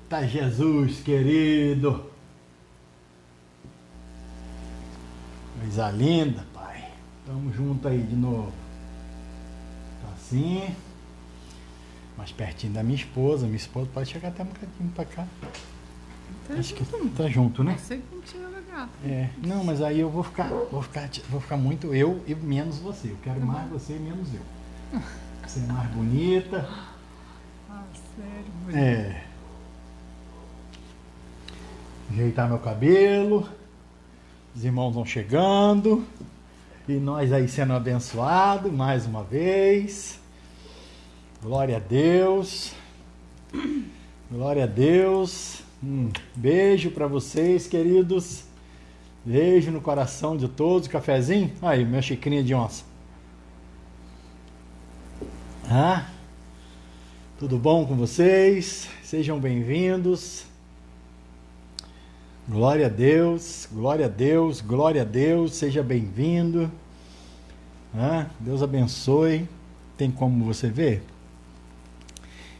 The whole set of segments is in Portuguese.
Eita Jesus querido! Coisa linda, Pai. Tamo junto aí de novo. Tá assim. Mais pertinho da minha esposa. Minha esposa pode chegar até um bocadinho pra cá. Tá Acho que junto. tá junto, né? Você que tira legal. É. Não, mas aí eu vou ficar muito eu e menos você. Eu quero mais você e menos eu. Você é mais bonita. Ah, sério, mulher. É. Ajeitar meu cabelo. Os irmãos vão chegando. E nós aí sendo abençoados mais uma vez. Glória a Deus. Glória a Deus. Beijo para vocês, queridos. Beijo no coração de todos. Cafezinho? Aí, minha xicrinha de onça. Ah, tudo bom com vocês? Sejam bem-vindos. Glória a Deus, glória a Deus, glória a Deus. Seja bem-vindo. Ah, Deus abençoe. Tem como você ver?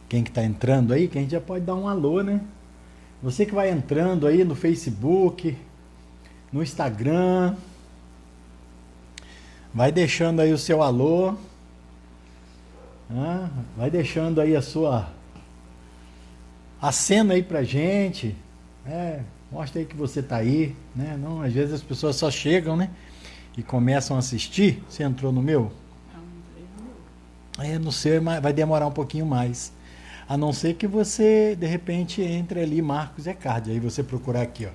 Quem que está entrando aí, que a gente já pode dar um alô, né? Você que vai entrando aí no Facebook, no Instagram, vai deixando aí o seu alô. Vai deixando aí a cena aí pra gente. Mostra aí que você tá aí, né? Não, às vezes as pessoas só chegam, né? E começam a assistir. Você entrou no meu? No seu vai demorar um pouquinho mais. A não ser que você, de repente, entre ali Marcos Ecardi. Aí você procurar aqui, ó.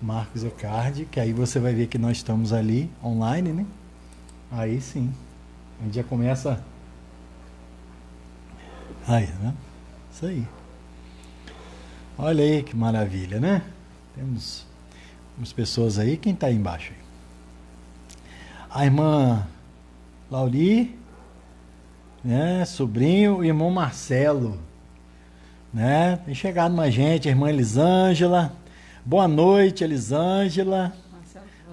Marcos Ecardi, que aí você vai ver que nós estamos ali, online, né? Aí sim. A gente já começa... Aí, né? Isso aí. Olha aí que maravilha, né? Temos umas pessoas aí. Quem está aí embaixo? A irmã Lauri, né? Sobrinho, o irmão Marcelo, né? Tem chegado mais gente. A irmã Elisângela. Boa noite, Elisângela.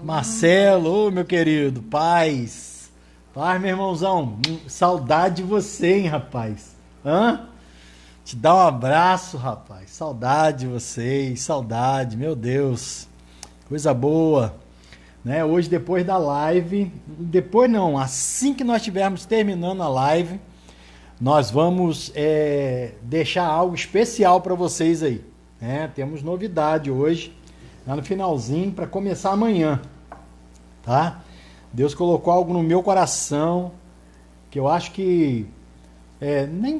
Marcelo, meu querido. Paz. Paz, meu irmãozão. Saudade de você, hein, rapaz. Te dá um abraço, rapaz. Saudade de vocês, saudade, meu Deus. Coisa boa. Né? Hoje, depois da live, depois não, assim que nós estivermos terminando a live, nós vamos deixar algo especial para vocês aí. Né? Temos novidade hoje, lá no finalzinho, para começar amanhã. Tá? Deus colocou algo no meu coração, que eu acho que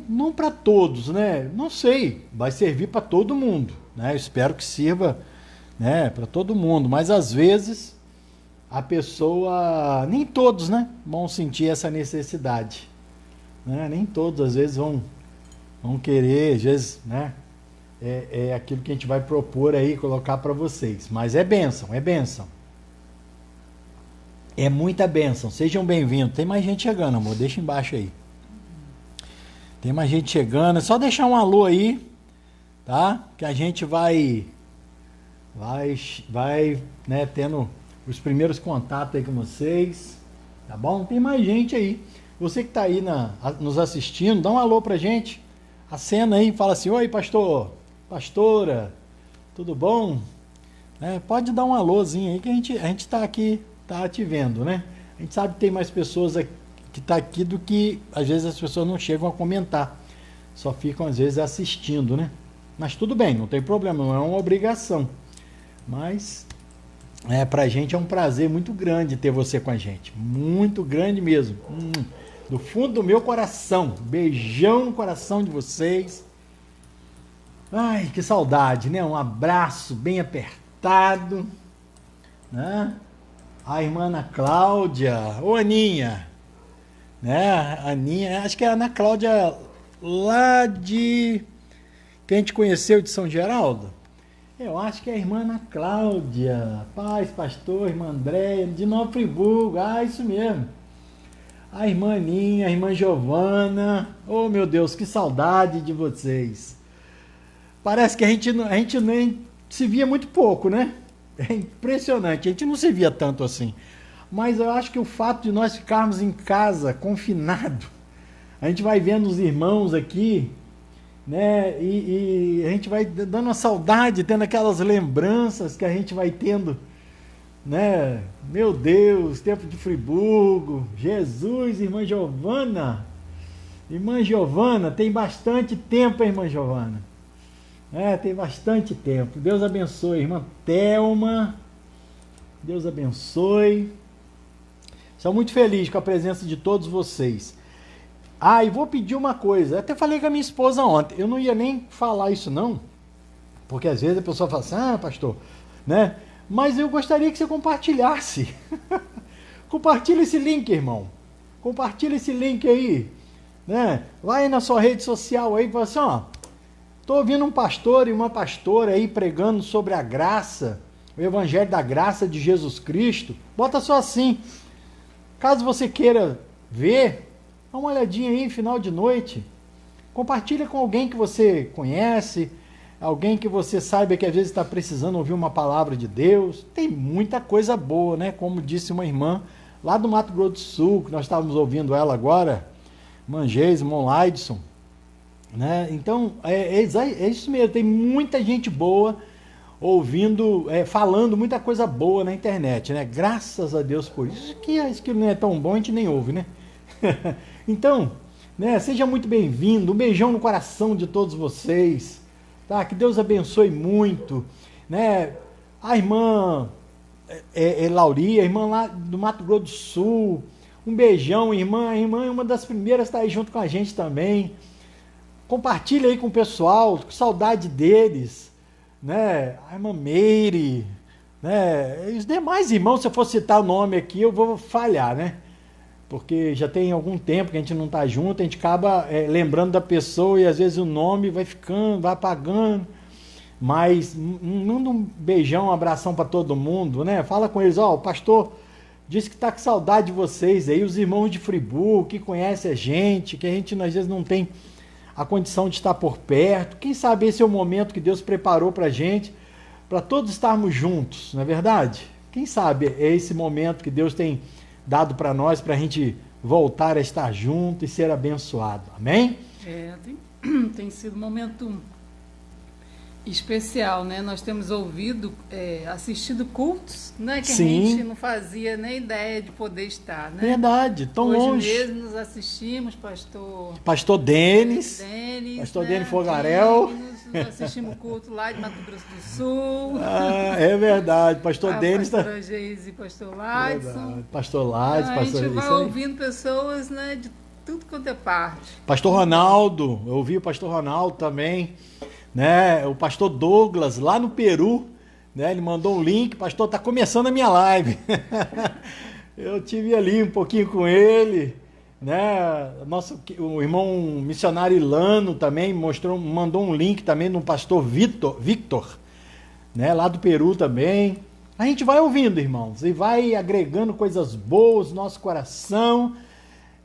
não para todos, né? Não sei, vai servir para todo mundo, né? Eu espero que sirva, né, para todo mundo, mas às vezes a pessoa, nem todos, né, vão sentir essa necessidade, né? Nem todos às vezes vão querer, às vezes, né? É aquilo que a gente vai propor aí, colocar para vocês, mas é bênção, é bênção. É muita bênção. Sejam bem-vindos. Tem mais gente chegando, amor, deixa embaixo aí. Tem mais gente chegando, é só deixar um alô aí, tá? Que a gente vai, né, tendo os primeiros contatos aí com vocês, tá bom? Tem mais gente aí. Você que tá aí nos assistindo, dá um alô pra gente. Acena aí, fala assim: oi, pastor, pastora, tudo bom? Pode dar um alôzinho aí que a gente tá aqui, tá te vendo, né? A gente sabe que tem mais pessoas aqui que está aqui do que às vezes as pessoas não chegam a comentar, só ficam às vezes assistindo, né? Mas tudo bem, não tem problema, não é uma obrigação, mas pra gente é um prazer muito grande ter você com a gente, muito grande mesmo, do fundo do meu coração. Beijão no coração de vocês. Ai, que saudade, né? Um abraço bem apertado, né? A irmã Ana Cláudia, ô Aninha, né? A Aninha, acho que é a Ana Cláudia lá de... que a gente conheceu de São Geraldo. Eu acho que é a irmã Ana Cláudia. Paz, pastor, irmã Andréia, de Nova Friburgo. Isso mesmo. A irmã Aninha, a irmã Giovana. Oh, meu Deus, que saudade de vocês. Parece que a gente nem se via muito pouco, né? É impressionante, a gente não se via tanto assim. Mas eu acho que o fato de nós ficarmos em casa, confinado, a gente vai vendo os irmãos aqui, né? E a gente vai dando uma saudade, tendo aquelas lembranças que a gente vai tendo, né? Meu Deus, tempo de Friburgo, Jesus, irmã Giovana. Irmã Giovana, tem bastante tempo, hein, irmã Giovana? Tem bastante tempo. Deus abençoe, irmã Thelma. Deus abençoe. Estou muito feliz com a presença de todos vocês. E vou pedir uma coisa. Eu até falei com a minha esposa ontem. Eu não ia nem falar isso não, porque às vezes a pessoa fala assim, pastor, né? Mas eu gostaria que você compartilhasse. Compartilha esse link, irmão. Compartilha esse link aí, né? Vai na sua rede social aí e fala assim, estou ouvindo um pastor e uma pastora aí pregando sobre a graça, o evangelho da graça de Jesus Cristo. Bota só assim. Caso você queira ver, dá uma olhadinha aí, final de noite. Compartilha com alguém que você conhece, alguém que você saiba que às vezes está precisando ouvir uma palavra de Deus. Tem muita coisa boa, né? Como disse uma irmã lá do Mato Grosso do Sul, que nós estávamos ouvindo ela agora, irmã Geis, irmão Laidson, né? Então, é isso mesmo, tem muita gente boa ouvindo, falando muita coisa boa na internet, né? Graças a Deus por isso. Isso que não é tão bom, a gente nem ouve, né? Então, né, seja muito bem-vindo, um beijão no coração de todos vocês, tá? Que Deus abençoe muito, né? A irmã Lauria, a irmã lá do Mato Grosso do Sul, um beijão, irmã. A irmã é uma das primeiras a estar aí junto com a gente também. Compartilha aí com o pessoal, com saudade deles, né? A irmã Meire, né? E os demais irmãos, se eu for citar o nome aqui, eu vou falhar, né? Porque já tem algum tempo que a gente não está junto, a gente acaba lembrando da pessoa e às vezes o nome vai ficando, vai apagando. Mas manda um beijão, um abração para todo mundo, né? Fala com eles, o pastor disse que está com saudade de vocês aí, os irmãos de Friburgo, que conhecem a gente, que a gente às vezes não tem a condição de estar por perto. Quem sabe esse é o momento que Deus preparou para a gente, para todos estarmos juntos, não é verdade? Quem sabe é esse momento que Deus tem dado para nós, para a gente voltar a estar junto e ser abençoado. Amém? Tem sido um momento especial, né? Nós temos ouvido, assistido cultos, né? Que Sim. A gente não fazia nem ideia de poder estar, né? Verdade, tão Hoje longe. mesmo nos assistimos, pastor Denis, pastor Denis Fogarel. Nós assistimos o culto lá de Mato Grosso do Sul. É verdade, pastor Denis. Pastora Geise e pastor Laidson. Pastor Laidson, A gente vai isso aí. ouvindo pessoas, né, de tudo quanto é parte. Pastor Ronaldo, eu ouvi o pastor Ronaldo também, né? O pastor Douglas, lá no Peru, né? Ele mandou um link, pastor, tá começando a minha live. Eu tive ali um pouquinho com ele, né? O irmão missionário Ilano também mandou um link também no pastor Victor, né? Lá do Peru também. A gente vai ouvindo, irmãos, e vai agregando coisas boas no nosso coração.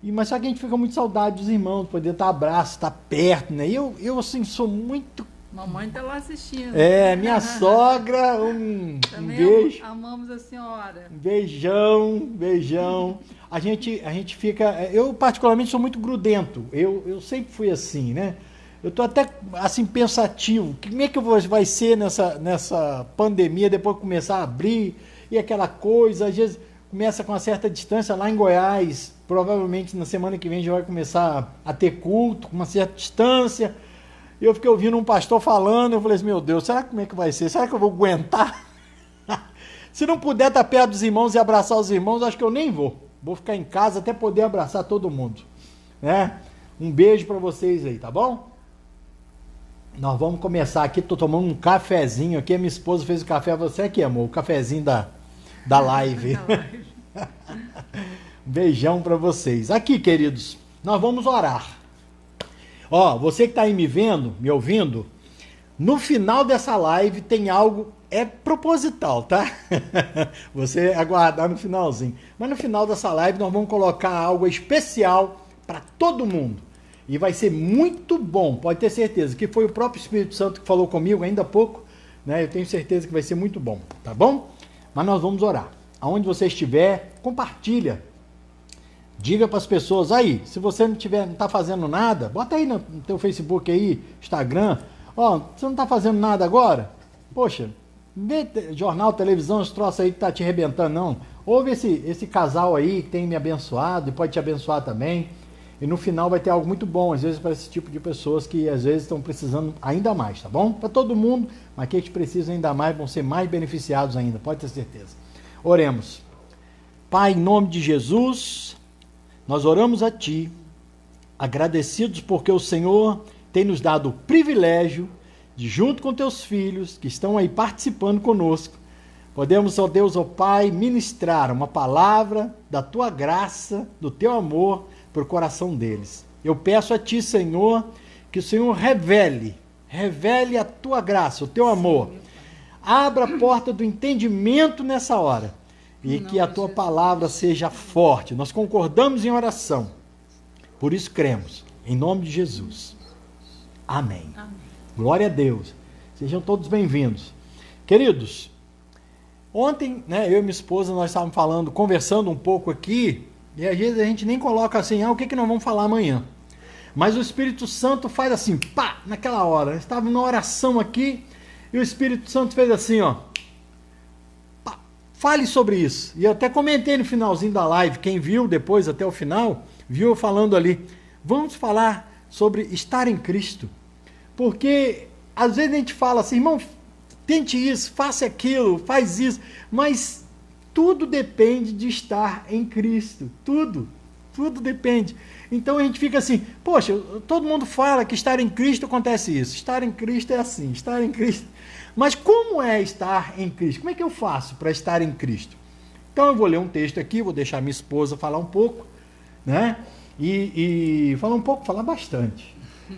Mas só que a gente fica muito saudade dos irmãos, poder estar abraço, estar perto, né? Eu assim, sou muito... Mamãe está lá assistindo. Minha sogra, um beijo. Amamos a senhora. Um beijão. A gente fica... Eu, particularmente, sou muito grudento. Eu sempre fui assim, né? Eu tô até, assim, pensativo. Como é que vai ser nessa pandemia, depois que começar a abrir, e aquela coisa, às vezes... Começa com uma certa distância lá em Goiás, provavelmente na semana que vem já vai começar a ter culto, com uma certa distância. Eu fiquei ouvindo um pastor falando, eu falei assim, meu Deus, será que como é que vai ser? Será que eu vou aguentar? Se não puder estar perto dos irmãos e abraçar os irmãos, acho que eu nem vou. Vou ficar em casa até poder abraçar todo mundo, né? Um beijo para vocês aí, tá bom? Nós vamos começar aqui, tô tomando um cafezinho aqui, a minha esposa fez o café, você aqui, amor, o cafezinho da live. Beijão para vocês. Aqui, queridos, nós vamos orar. Você que está aí me vendo, me ouvindo, no final dessa live tem algo, proposital, tá? Você aguardar no finalzinho. Mas no final dessa live nós vamos colocar algo especial para todo mundo. E vai ser muito bom, pode ter certeza, que foi o próprio Espírito Santo que falou comigo ainda há pouco, né? Eu tenho certeza que vai ser muito bom, tá bom? Mas nós vamos orar. Aonde você estiver, compartilha, Diga para as pessoas aí, se você não está fazendo nada, bota aí no teu Facebook aí, Instagram, ó, você não está fazendo nada agora? Poxa, vê jornal, televisão, esse troço aí que tá te arrebentando, não. Ouve esse casal aí que tem me abençoado e pode te abençoar também. E no final vai ter algo muito bom, às vezes, para esse tipo de pessoas que às vezes estão precisando ainda mais, tá bom? Para todo mundo, mas que precisam ainda mais, vão ser mais beneficiados ainda, pode ter certeza. Oremos. Pai, em nome de Jesus, nós oramos a Ti, agradecidos porque o Senhor tem nos dado o privilégio de, junto com Teus filhos, que estão aí participando conosco, podemos, ó Deus, ó Pai, ministrar uma palavra da Tua graça, do Teu amor, para o coração deles. Eu peço a Ti, Senhor, que o Senhor revele a Tua graça, o Teu amor. Abra a porta do entendimento nessa hora e que a Tua palavra seja forte. Nós concordamos em oração. Por isso cremos. Em nome de Jesus. Amém. Amém. Glória a Deus. Sejam todos bem-vindos. Queridos, ontem, né, eu e minha esposa, nós estávamos falando, conversando um pouco aqui, e às vezes a gente nem coloca assim, o que nós vamos falar amanhã? Mas o Espírito Santo faz assim, pá, naquela hora. Estava numa oração aqui, e o Espírito Santo fez assim, ó. Pá, fale sobre isso. E eu até comentei no finalzinho da live, quem viu depois até o final, viu eu falando ali. Vamos falar sobre estar em Cristo. Porque às vezes a gente fala assim, irmão, tente isso, faça aquilo, faz isso, mas tudo depende de estar em Cristo, tudo depende. Então a gente fica assim, poxa, todo mundo fala que estar em Cristo acontece isso, estar em Cristo é assim, estar em Cristo. Mas como é estar em Cristo? Como é que eu faço para estar em Cristo? Então eu vou ler um texto aqui, vou deixar minha esposa falar um pouco, né? E falar um pouco, falar bastante,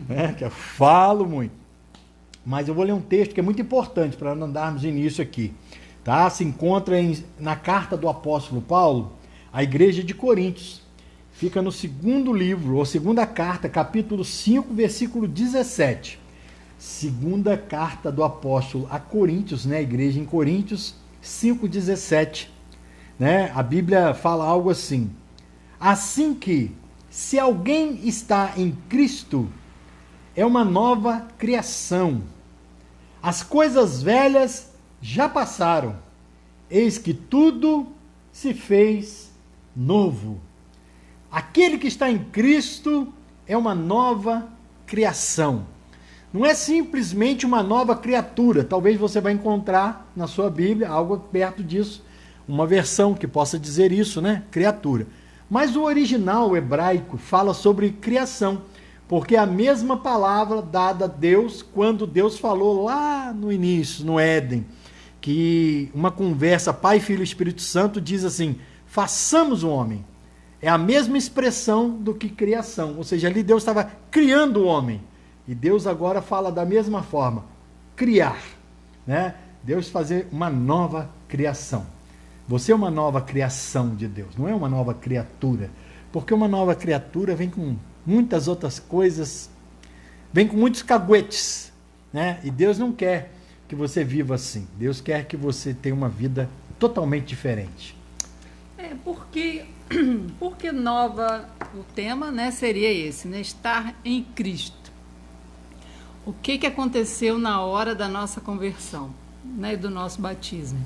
né? Que eu falo muito. Mas eu vou ler um texto que é muito importante para não darmos início aqui. Tá? Se encontra na carta do apóstolo Paulo à igreja de Coríntios. Fica no segundo livro, ou segunda carta, capítulo 5, versículo 17. Segunda carta do apóstolo a Coríntios, né? Igreja em Coríntios, 5,17. Né? A Bíblia fala algo assim. Assim que, se alguém está em Cristo, é uma nova criação. As coisas velhas já passaram, eis que tudo se fez novo. Aquele que está em Cristo é uma nova criação. Não é simplesmente uma nova criatura. Talvez você vai encontrar na sua Bíblia algo perto disso, uma versão que possa dizer isso, né? Criatura. Mas o original hebraico fala sobre criação, porque é a mesma palavra dada a Deus quando Deus falou lá no início, no Éden, que uma conversa, Pai, Filho e Espírito Santo, diz assim, façamos o homem. É a mesma expressão do que criação, ou seja, ali Deus estava criando o homem. E Deus agora fala da mesma forma, criar, né? Deus fazer uma nova criação. Você é uma nova criação de Deus, não é uma nova criatura. Porque uma nova criatura vem com muitas outras coisas, vem com muitos caguetes, né? E Deus não quer que você viva assim. Deus quer que você tenha uma vida totalmente diferente. Porque nova, o tema, né, seria esse, né? Estar em Cristo. O que aconteceu na hora da nossa conversão, né, do nosso batismo?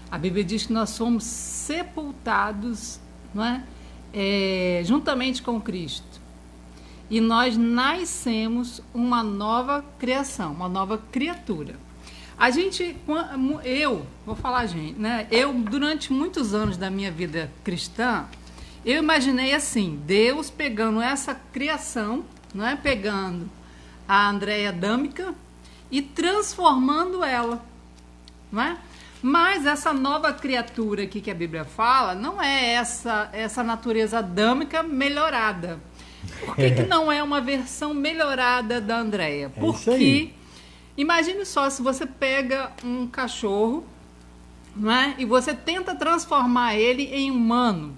A Bíblia diz que nós somos sepultados, não é? Juntamente com Cristo. E nós nascemos uma nova criação, uma nova criatura. Eu, durante muitos anos da minha vida cristã, eu imaginei assim, Deus pegando essa criação, não é? Pegando a Andréia Dâmica e transformando ela, não é? Mas essa nova criatura aqui que a Bíblia fala não é essa natureza adâmica melhorada. Por que não é uma versão melhorada da Andréia? Porque, imagine só, se você pega um cachorro, não é? E você tenta transformar ele em humano.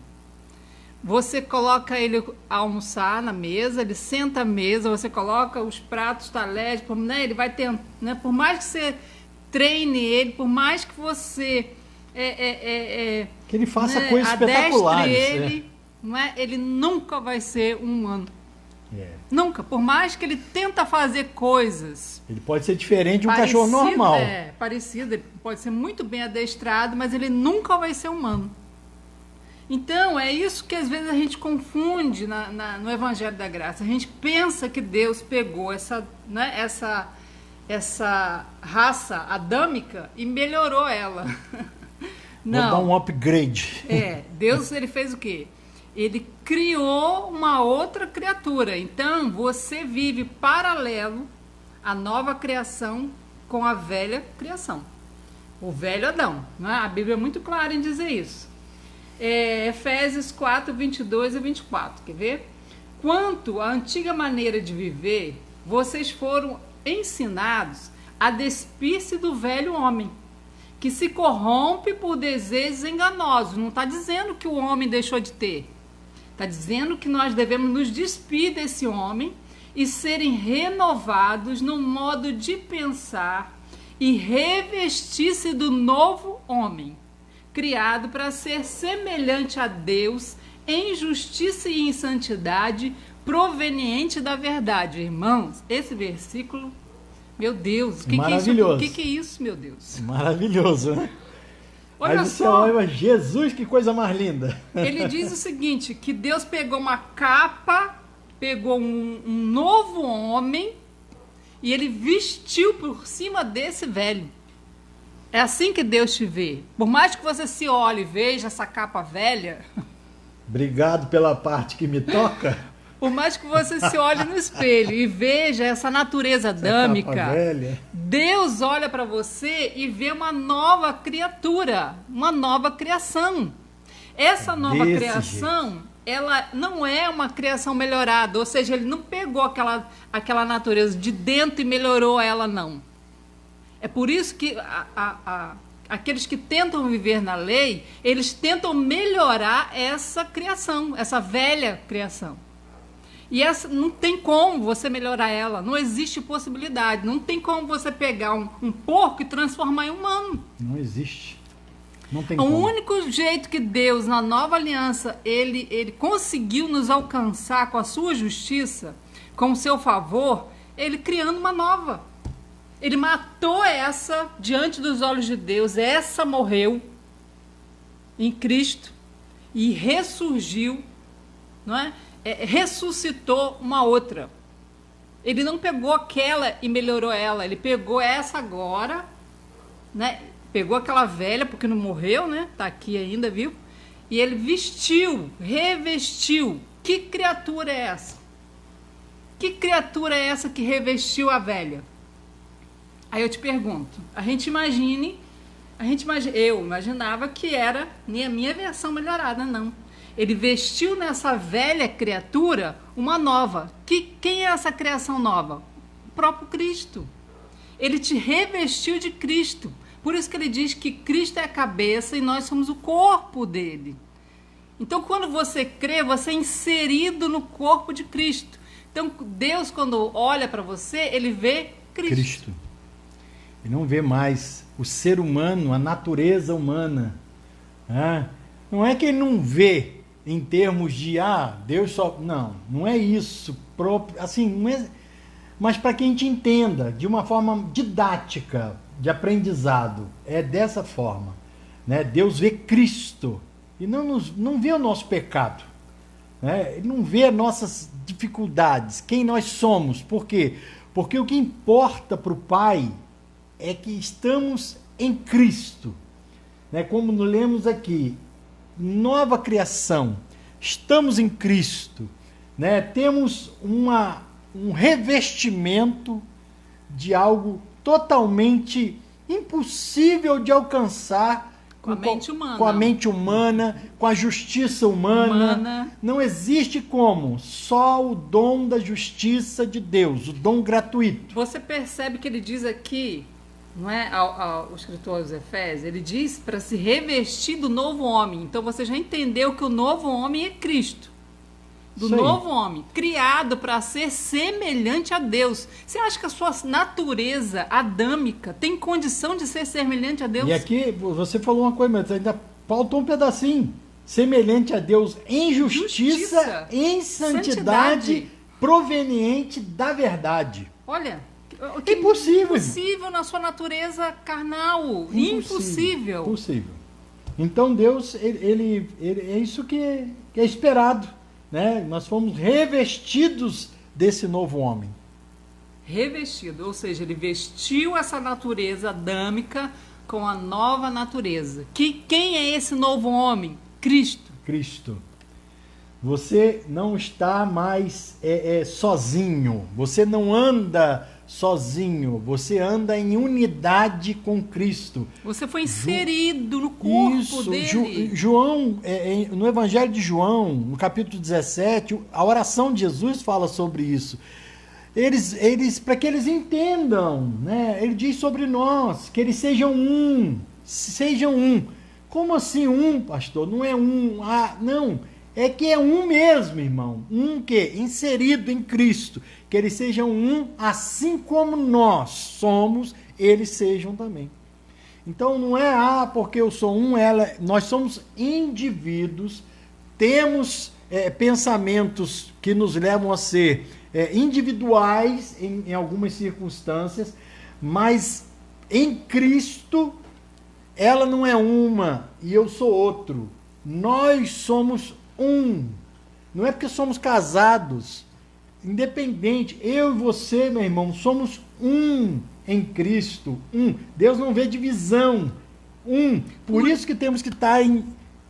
Você coloca ele a almoçar na mesa, ele senta à mesa, você coloca os pratos, talheres, né? Ele vai ter, né? Por mais que você treine ele, por mais que você que ele faça, né, coisas espetaculares, ele, não é? Ele nunca vai ser um humano. É. Nunca. Por mais que ele tenta fazer coisas... Ele pode ser diferente de um cachorro normal. Parecido. Ele pode ser muito bem adestrado, mas ele nunca vai ser humano. Então, é isso que às vezes a gente confunde no Evangelho da Graça. A gente pensa que Deus pegou essa raça adâmica e melhorou ela. Não. Vou dar um upgrade. Deus, ele fez o quê? Ele criou uma outra criatura. Então, você vive paralelo à nova criação com a velha criação. O velho Adão. Não é? A Bíblia é muito clara em dizer isso. Efésios 4, 22 e 24. Quer ver? Quanto à antiga maneira de viver, vocês foram ensinados a despir-se do velho homem, que se corrompe por desejos enganosos. Não está dizendo que o homem deixou de ter. Está dizendo que nós devemos nos despir desse homem e serem renovados no modo de pensar e revestir-se do novo homem, criado para ser semelhante a Deus em justiça e em santidade, proveniente da verdade. Irmãos, esse versículo, meu Deus, o que é isso, meu Deus? Maravilhoso, né? Olha só, olha, Jesus, que coisa mais linda. Ele diz o seguinte, que Deus pegou uma capa, pegou um novo homem e ele vestiu por cima desse velho. É assim que Deus te vê. Por mais que você se olhe e veja essa capa velha... Obrigado pela parte que me toca. Por mais que você se olhe no espelho e veja essa natureza adâmica, Deus olha para você e vê uma nova criatura, uma nova criação. Essa nova criação, ela não é uma criação melhorada, ou seja, ele não pegou aquela natureza de dentro e melhorou ela, não. É por isso que aqueles que tentam viver na lei, eles tentam melhorar essa criação, essa velha criação. E essa, não tem como você melhorar ela, não existe possibilidade, não tem como você pegar um porco e transformar em humano. Não existe. Não tem O como. único jeito que Deus, na nova aliança, ele conseguiu nos alcançar com a sua justiça, com o seu favor, ele criando uma nova. Ele matou essa diante dos olhos de Deus, essa morreu em Cristo e ressurgiu, não é? Ressuscitou uma outra. Ele não pegou aquela e melhorou ela, ele pegou essa agora, né? Pegou aquela velha, porque não morreu, né? Tá aqui ainda, viu? E ele vestiu, revestiu. Que criatura é essa? Que criatura é essa que revestiu a velha? Aí eu te pergunto, eu imaginava que era a minha versão melhorada, não. Ele vestiu nessa velha criatura uma nova. Quem é essa criação nova? O próprio Cristo. Ele te revestiu de Cristo. Por isso que ele diz que Cristo é a cabeça e nós somos o corpo dele. Então, quando você crê, você é inserido no corpo de Cristo. Então, Deus, quando olha para você, ele vê Cristo. Ele não vê mais o ser humano, a natureza humana. Não é que ele não vê em termos de, Deus só... Não é isso. Assim, não é... Mas para que a gente entenda, de uma forma didática, de aprendizado, é dessa forma. Né? Deus vê Cristo e não vê o nosso pecado. Né? Ele não vê as nossas dificuldades, quem nós somos. Por quê? Porque o que importa para o Pai é que estamos em Cristo. Né? Como lemos aqui, nova criação, estamos em Cristo, né? Temos um revestimento de algo totalmente impossível de alcançar com a mente humana, com a justiça humana. Não existe como, só o dom da justiça de Deus, o dom gratuito. Você percebe que ele diz aqui, não é, ao escritor aos Efésios, ele diz para se revestir do novo homem. Então você já entendeu que o novo homem é Cristo. Do novo homem, criado para ser semelhante a Deus. Você acha que a sua natureza adâmica tem condição de ser semelhante a Deus? E aqui você falou uma coisa, mas ainda faltou um pedacinho. semelhante a Deus em justiça, Justiça. em santidade, Santidade. proveniente da verdade. Olha, Impossível. impossível na sua natureza carnal. Impossível. Impossível. Então Deus, ele é isso que é esperado, né? Nós fomos revestidos desse novo homem. Revestido, ou seja, ele vestiu essa natureza adâmica com a nova natureza. Quem é esse novo homem? Cristo. Cristo. Você não está mais sozinho. Você não anda sozinho. Você anda em unidade com Cristo. Você foi inserido no corpo Isso. dele. João, no Evangelho de João, no capítulo 17, a oração de Jesus fala sobre isso. Eles para que eles entendam, né? Ele diz sobre nós, que eles sejam um. Sejam um. Como assim um, pastor? Não é um, não. É que é um mesmo, irmão. Um que? Inserido em Cristo. Que eles sejam um, assim como nós somos, eles sejam também. Então não é, porque eu sou um, nós somos indivíduos, temos pensamentos que nos levam a ser individuais em algumas circunstâncias, mas em Cristo ela não é uma e eu sou outro. Nós somos um. Não é porque somos casados, independente, eu e você, meu irmão, somos um em Cristo, um. Deus não vê divisão, um. Por isso que temos que estar em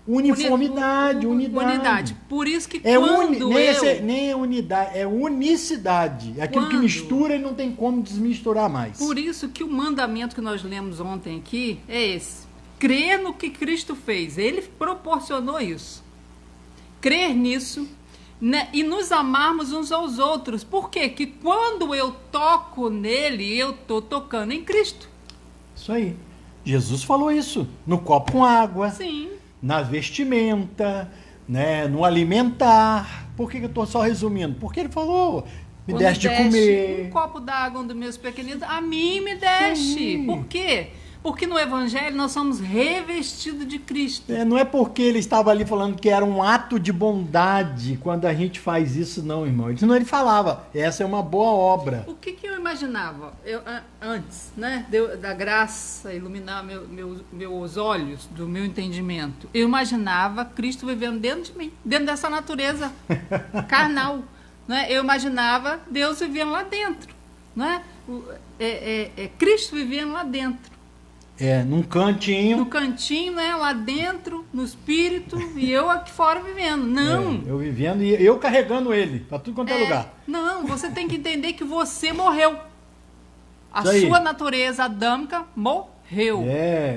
uniformidade, unidade. Por isso que nem é unidade, é unicidade. É aquilo que mistura e não tem como desmisturar mais. Por isso que o mandamento que nós lemos ontem aqui é esse. Crer no que Cristo fez. Ele proporcionou isso. Crer nisso, né, e nos amarmos uns aos outros. Por quê? Que quando eu toco nele, eu estou tocando em Cristo. Isso aí. Jesus falou isso. No copo com água. Sim. Na vestimenta, né, no alimentar. Por que eu estou só resumindo? Porque ele falou, me deste de comer. Um copo d'água um dos meus pequeninos, a mim me deste. Sim. Por quê? Porque no Evangelho nós somos revestidos de Cristo. Não é porque ele estava ali falando que era um ato de bondade quando a gente faz isso, não, irmão. Senão ele falava, essa é uma boa obra. O que eu imaginava antes, né, da graça iluminar meus olhos, do meu entendimento? Eu imaginava Cristo vivendo dentro de mim, dentro dessa natureza carnal. Né? Eu imaginava Deus vivendo lá dentro. Né? Cristo vivendo lá dentro. Num cantinho. No cantinho, né? Lá dentro, no espírito, e eu aqui fora vivendo. Não. Eu vivendo e eu carregando ele para tudo quanto é lugar. Não, você tem que entender que você morreu. A Isso sua aí. natureza adâmica morreu.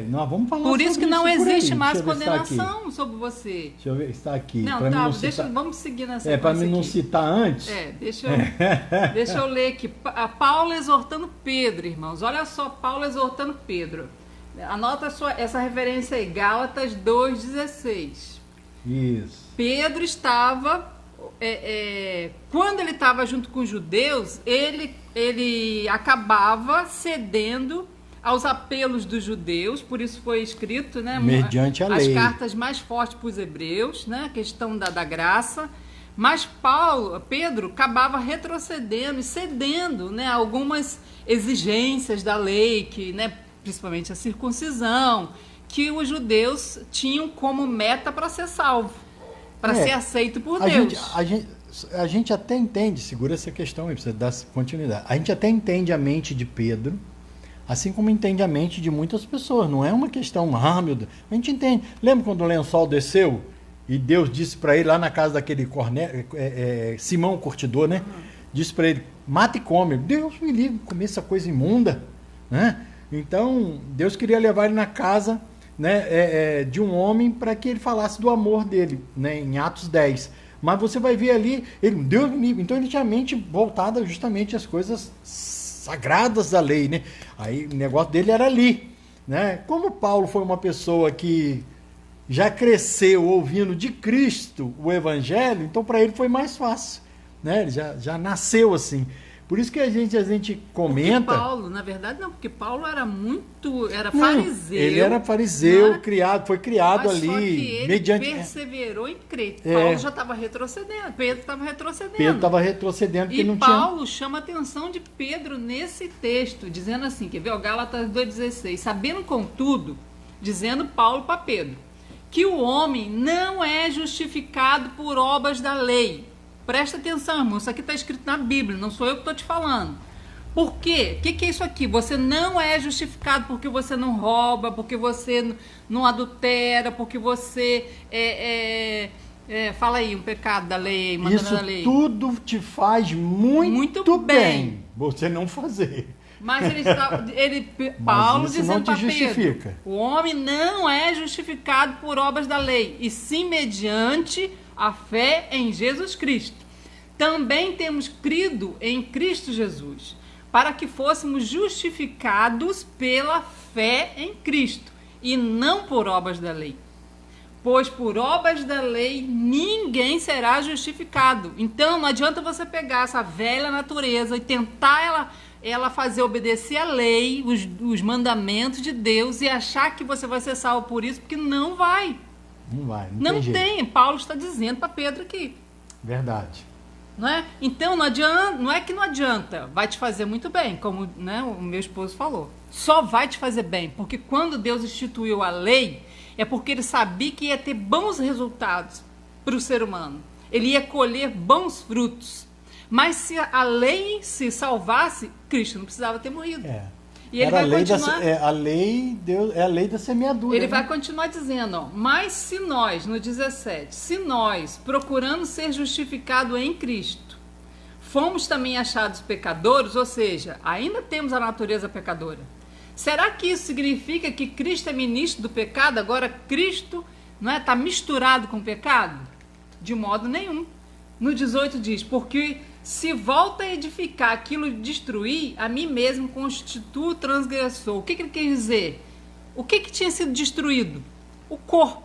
Nós vamos falar Por isso sobre que não isso por existe aí. mais Deixa eu ver se tá condenação sobre você. Deixa eu ver se está aqui. Não, Pra mim tá, não deixa, citar- vamos seguir nessa sequência para mim não aqui. citar antes. Deixa eu ler aqui. Paulo exortando Pedro, irmãos. Olha só, Paulo exortando Pedro. Anota essa referência aí, Gálatas 2,16. Isso. Pedro estava, quando ele estava junto com os judeus, ele acabava cedendo aos apelos dos judeus, por isso foi escrito, né, mediante a as lei. cartas mais fortes para os hebreus, né, a questão da graça. Mas Pedro acabava retrocedendo e cedendo, né, algumas exigências da lei, que, né, principalmente a circuncisão, que os judeus tinham como meta para ser salvo, para ser aceito por Deus. A gente até entende, segura essa questão aí, precisa dar continuidade. A gente até entende a mente de Pedro, assim como entende a mente de muitas pessoas. Não é uma questão, meu Deus. A gente entende. Lembra quando o lençol desceu e Deus disse para ele lá na casa daquele Simão o curtidor, né? Disse para ele, mata e come. Deus me livre, comer essa coisa imunda, né? Então, Deus queria levar ele na casa, né, de um homem para que ele falasse do amor dele, né, em Atos 10. Mas você vai ver ali, Deus me livre. Então ele tinha a mente voltada justamente às coisas sagradas da lei, né? Aí o negócio dele era ali, né? Como Paulo foi uma pessoa que já cresceu ouvindo de Cristo o Evangelho, então para ele foi mais fácil, né? Ele já nasceu assim. Por isso que a gente Porque comenta... Paulo, na verdade, não, porque Paulo era Não, fariseu. ele era fariseu, né? foi criado Mas só que ali, ele mediante... perseverou em crer. É. Paulo já estava retrocedendo, Pedro estava retrocedendo. Pedro estava retrocedendo porque E não Paulo chama a atenção de Pedro nesse texto, dizendo assim, quer ver, Gálatas 2,16, sabendo contudo, dizendo Paulo para Pedro, que o homem não é justificado por obras da lei. Presta atenção, irmão, isso aqui está escrito na Bíblia, não sou eu que estou te falando. Por quê? O que é isso aqui? Você não é justificado porque você não rouba, porque você não adultera, porque você fala aí, um pecado da lei, mandando Isso da lei. tudo te faz muito bem. bem você não fazer. Mas Paulo isso não dizendo te para justifica. Pedro, o homem não é justificado por obras da lei, e sim mediante a fé em Jesus Cristo. Também temos crido em Cristo Jesus, para que fôssemos justificados pela fé em Cristo, e não por obras da lei. Pois por obras da lei ninguém será justificado. Então não adianta você pegar essa velha natureza e tentar ela fazer obedecer a lei, os mandamentos de Deus, e achar que você vai ser salvo por isso, porque não vai. Não vai, Não tem tem. jeito. Paulo está dizendo para Pedro aqui. Verdade. Não é? Então não adianta, não é que não adianta, vai te fazer muito bem, como, né, o meu esposo falou. Só vai te fazer bem, porque quando Deus instituiu a lei, é porque ele sabia que ia ter bons resultados para o ser humano. Ele ia colher bons frutos. Mas se a lei se salvasse, Cristo não precisava ter morrido. E ele vai continuar. Deus, é a lei da semeadura. Ele né? vai continuar dizendo, ó, mas se nós, no 17, se nós, procurando ser justificado em Cristo, fomos também achados pecadores, ou seja, ainda temos a natureza pecadora, será que isso significa que Cristo é ministro do pecado? Agora Cristo não está misturado com o pecado? De modo nenhum. No 18 diz, porque se volta a edificar aquilo e destruir, a mim mesmo constituo transgressor. O que ele quer dizer? O que tinha sido destruído? O corpo.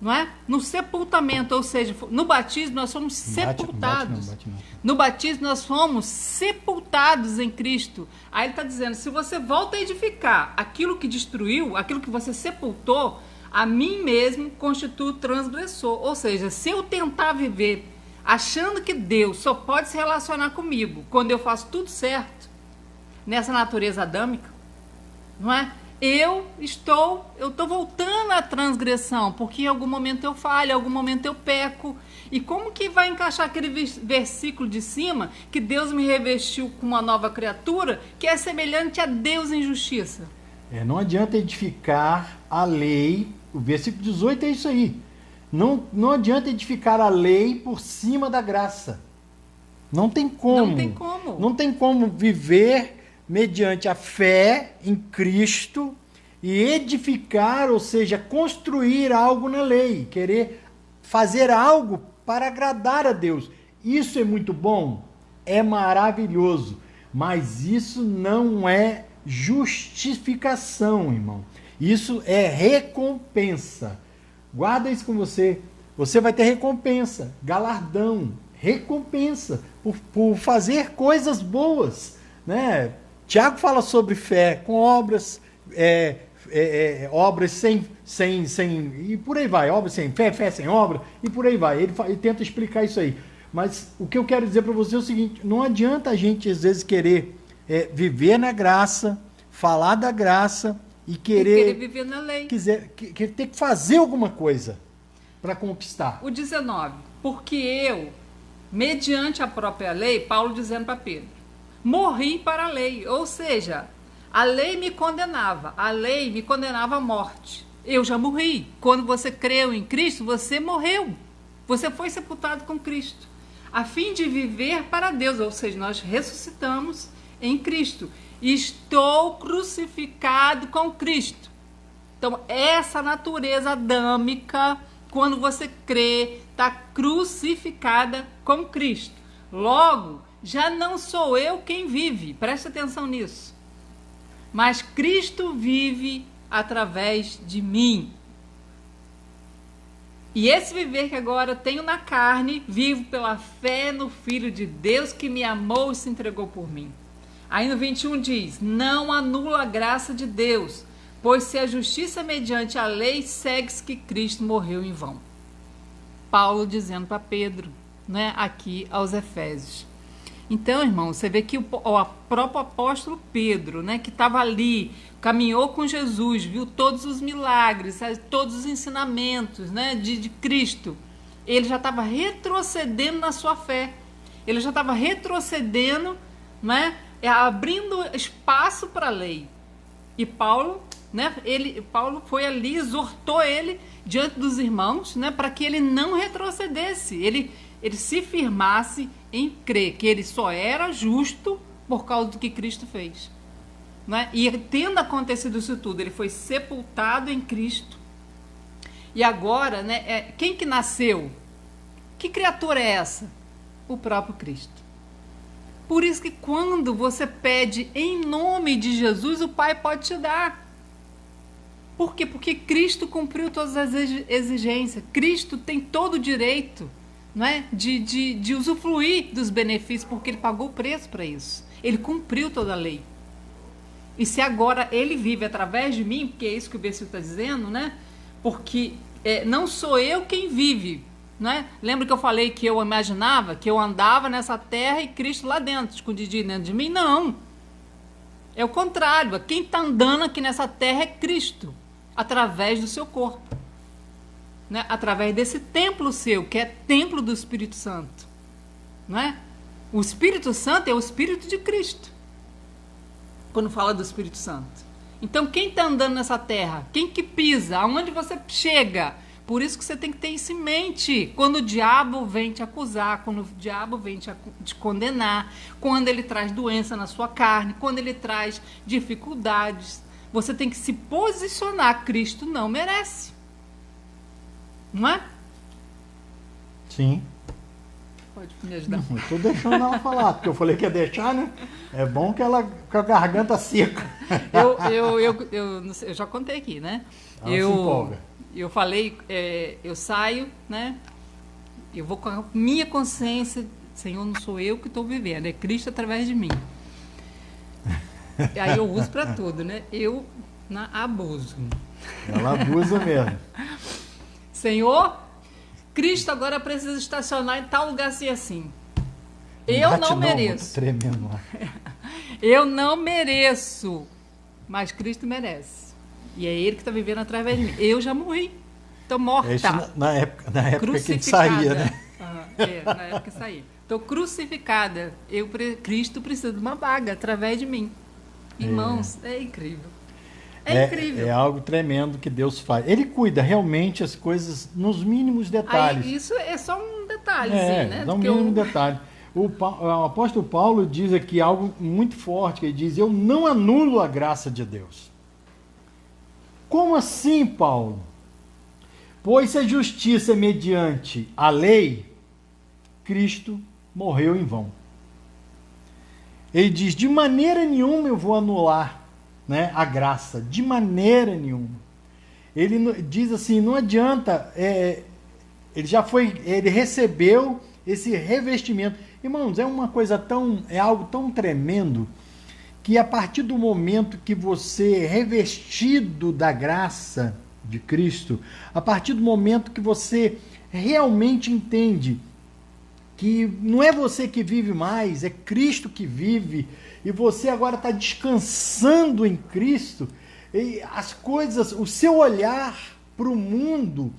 Não é? No sepultamento, ou seja, no batismo nós somos sepultados. Bate não. No batismo nós fomos sepultados em Cristo. Aí ele está dizendo, se você volta a edificar aquilo que destruiu, aquilo que você sepultou, a mim mesmo constituo transgressor. Ou seja, se eu tentar viver achando que Deus só pode se relacionar comigo quando eu faço tudo certo, nessa natureza adâmica, não é? Eu estou voltando à transgressão, porque em algum momento eu falho, em algum momento eu peco. E como que vai encaixar aquele versículo de cima, que Deus me revestiu com uma nova criatura, que é semelhante a Deus em justiça? Não adianta edificar a lei, o versículo 18 é isso aí. Não adianta edificar a lei por cima da graça. Não tem como. Não tem como. Não tem como viver mediante a fé em Cristo e edificar, ou seja, construir algo na lei, querer fazer algo para agradar a Deus. Isso é muito bom, é maravilhoso, mas isso não é justificação, irmão. Isso é recompensa. Guarda isso com você. Você vai ter recompensa, galardão, recompensa por fazer coisas boas, né? Tiago fala sobre fé com obras, obras sem e por aí vai, obras sem fé, fé sem obra, e por aí vai. Ele tenta explicar isso aí. Mas o que eu quero dizer para você é o seguinte: não adianta a gente às vezes querer viver na graça, falar da graça e querer viver na lei. Querer ter que fazer alguma coisa para conquistar. O 19, porque eu, mediante a própria lei, Paulo dizendo para Pedro, morri para a lei, ou seja, a lei me condenava à morte. Eu já morri. Quando você creu em Cristo, você morreu. Você foi sepultado com Cristo, a fim de viver para Deus, ou seja, nós ressuscitamos em Cristo. Estou crucificado com Cristo. Então, essa natureza adâmica, quando você crê, está crucificada com Cristo. Logo, já não sou eu quem vive, presta atenção nisso. Mas Cristo vive através de mim. E esse viver que agora tenho na carne, vivo pela fé no Filho de Deus que me amou e se entregou por mim. Aí no 21 diz, não anula a graça de Deus, pois se a justiça mediante a lei, segue-se que Cristo morreu em vão. Paulo dizendo para Pedro, né, aqui aos Efésios. Então, irmão, você vê que o próprio apóstolo Pedro, né, que estava ali, caminhou com Jesus, viu todos os milagres, todos os ensinamentos, né, de Cristo, ele já estava retrocedendo na sua fé. Ele já estava retrocedendo, né, abrindo espaço para a lei. E Paulo, né, Paulo foi ali, exortou ele diante dos irmãos, né, para que ele não retrocedesse, ele se firmasse em crer que ele só era justo por causa do que Cristo fez. Né? E tendo acontecido isso tudo, ele foi sepultado em Cristo. E agora, né, quem que nasceu? Que criatura é essa? O próprio Cristo. Por isso que quando você pede em nome de Jesus, o Pai pode te dar. Por quê? Porque Cristo cumpriu todas as exigências. Cristo tem todo o direito, não é? de usufruir dos benefícios, porque ele pagou o preço para isso. Ele cumpriu toda a lei. E se agora ele vive através de mim, porque é isso que o versículo está dizendo, né? Porque não sou eu quem vive, né? Lembra que eu falei que eu imaginava que eu andava nessa terra e Cristo lá dentro, escondidinho dentro de mim? Não. É o contrário. Quem está andando aqui nessa terra é Cristo, através do seu corpo. Né? Através desse templo seu, que é templo do Espírito Santo. Não é? O Espírito Santo é o Espírito de Cristo. Quando fala do Espírito Santo. Então, quem está andando nessa terra? Quem que pisa? Aonde você chega? Por isso que você tem que ter isso em mente. Quando o diabo vem te acusar, quando o diabo vem te condenar, quando ele traz doença na sua carne, quando ele traz dificuldades, você tem que se posicionar. Cristo não merece. Não é? Sim. Pode me ajudar. Eu estou deixando ela falar, porque eu falei que ia deixar, né? É bom que ela com a garganta seca. Eu já contei aqui, né? Ela se empolga. Eu falei, eu saio, né? Eu vou com a minha consciência, Senhor, não sou eu que estou vivendo, é Cristo através de mim. E aí eu uso para tudo, né? Eu abuso. Ela abusa mesmo. Senhor, Cristo agora precisa estacionar em tal lugar assim. Eu não mereço. Tremendo lá. Eu não mereço, mas Cristo merece. E é Ele que está vivendo através de mim. Eu já morri. Estou morta. Isso na época que a gente saía, né? Na época que saía. Estou crucificada. Cristo precisa de uma vaga através de mim. Irmãos, é incrível. É incrível. É algo tremendo que Deus faz. Ele cuida realmente as coisas nos mínimos detalhes. Aí, isso é só um detalhezinho, né? Um mínimo detalhe. O apóstolo Paulo diz aqui algo muito forte, que ele diz, eu não anulo a graça de Deus. Como assim, Paulo? Pois se a justiça é mediante a lei, Cristo morreu em vão. Ele diz, de maneira nenhuma eu vou anular, né, a graça, de maneira nenhuma. Ele diz assim, não adianta, ele recebeu esse revestimento. Irmãos, é algo tão tremendo, que a partir do momento que você é revestido da graça de Cristo, a partir do momento que você realmente entende que não é você que vive mais, é Cristo que vive, e você agora está descansando em Cristo, e as coisas, o seu olhar para o mundo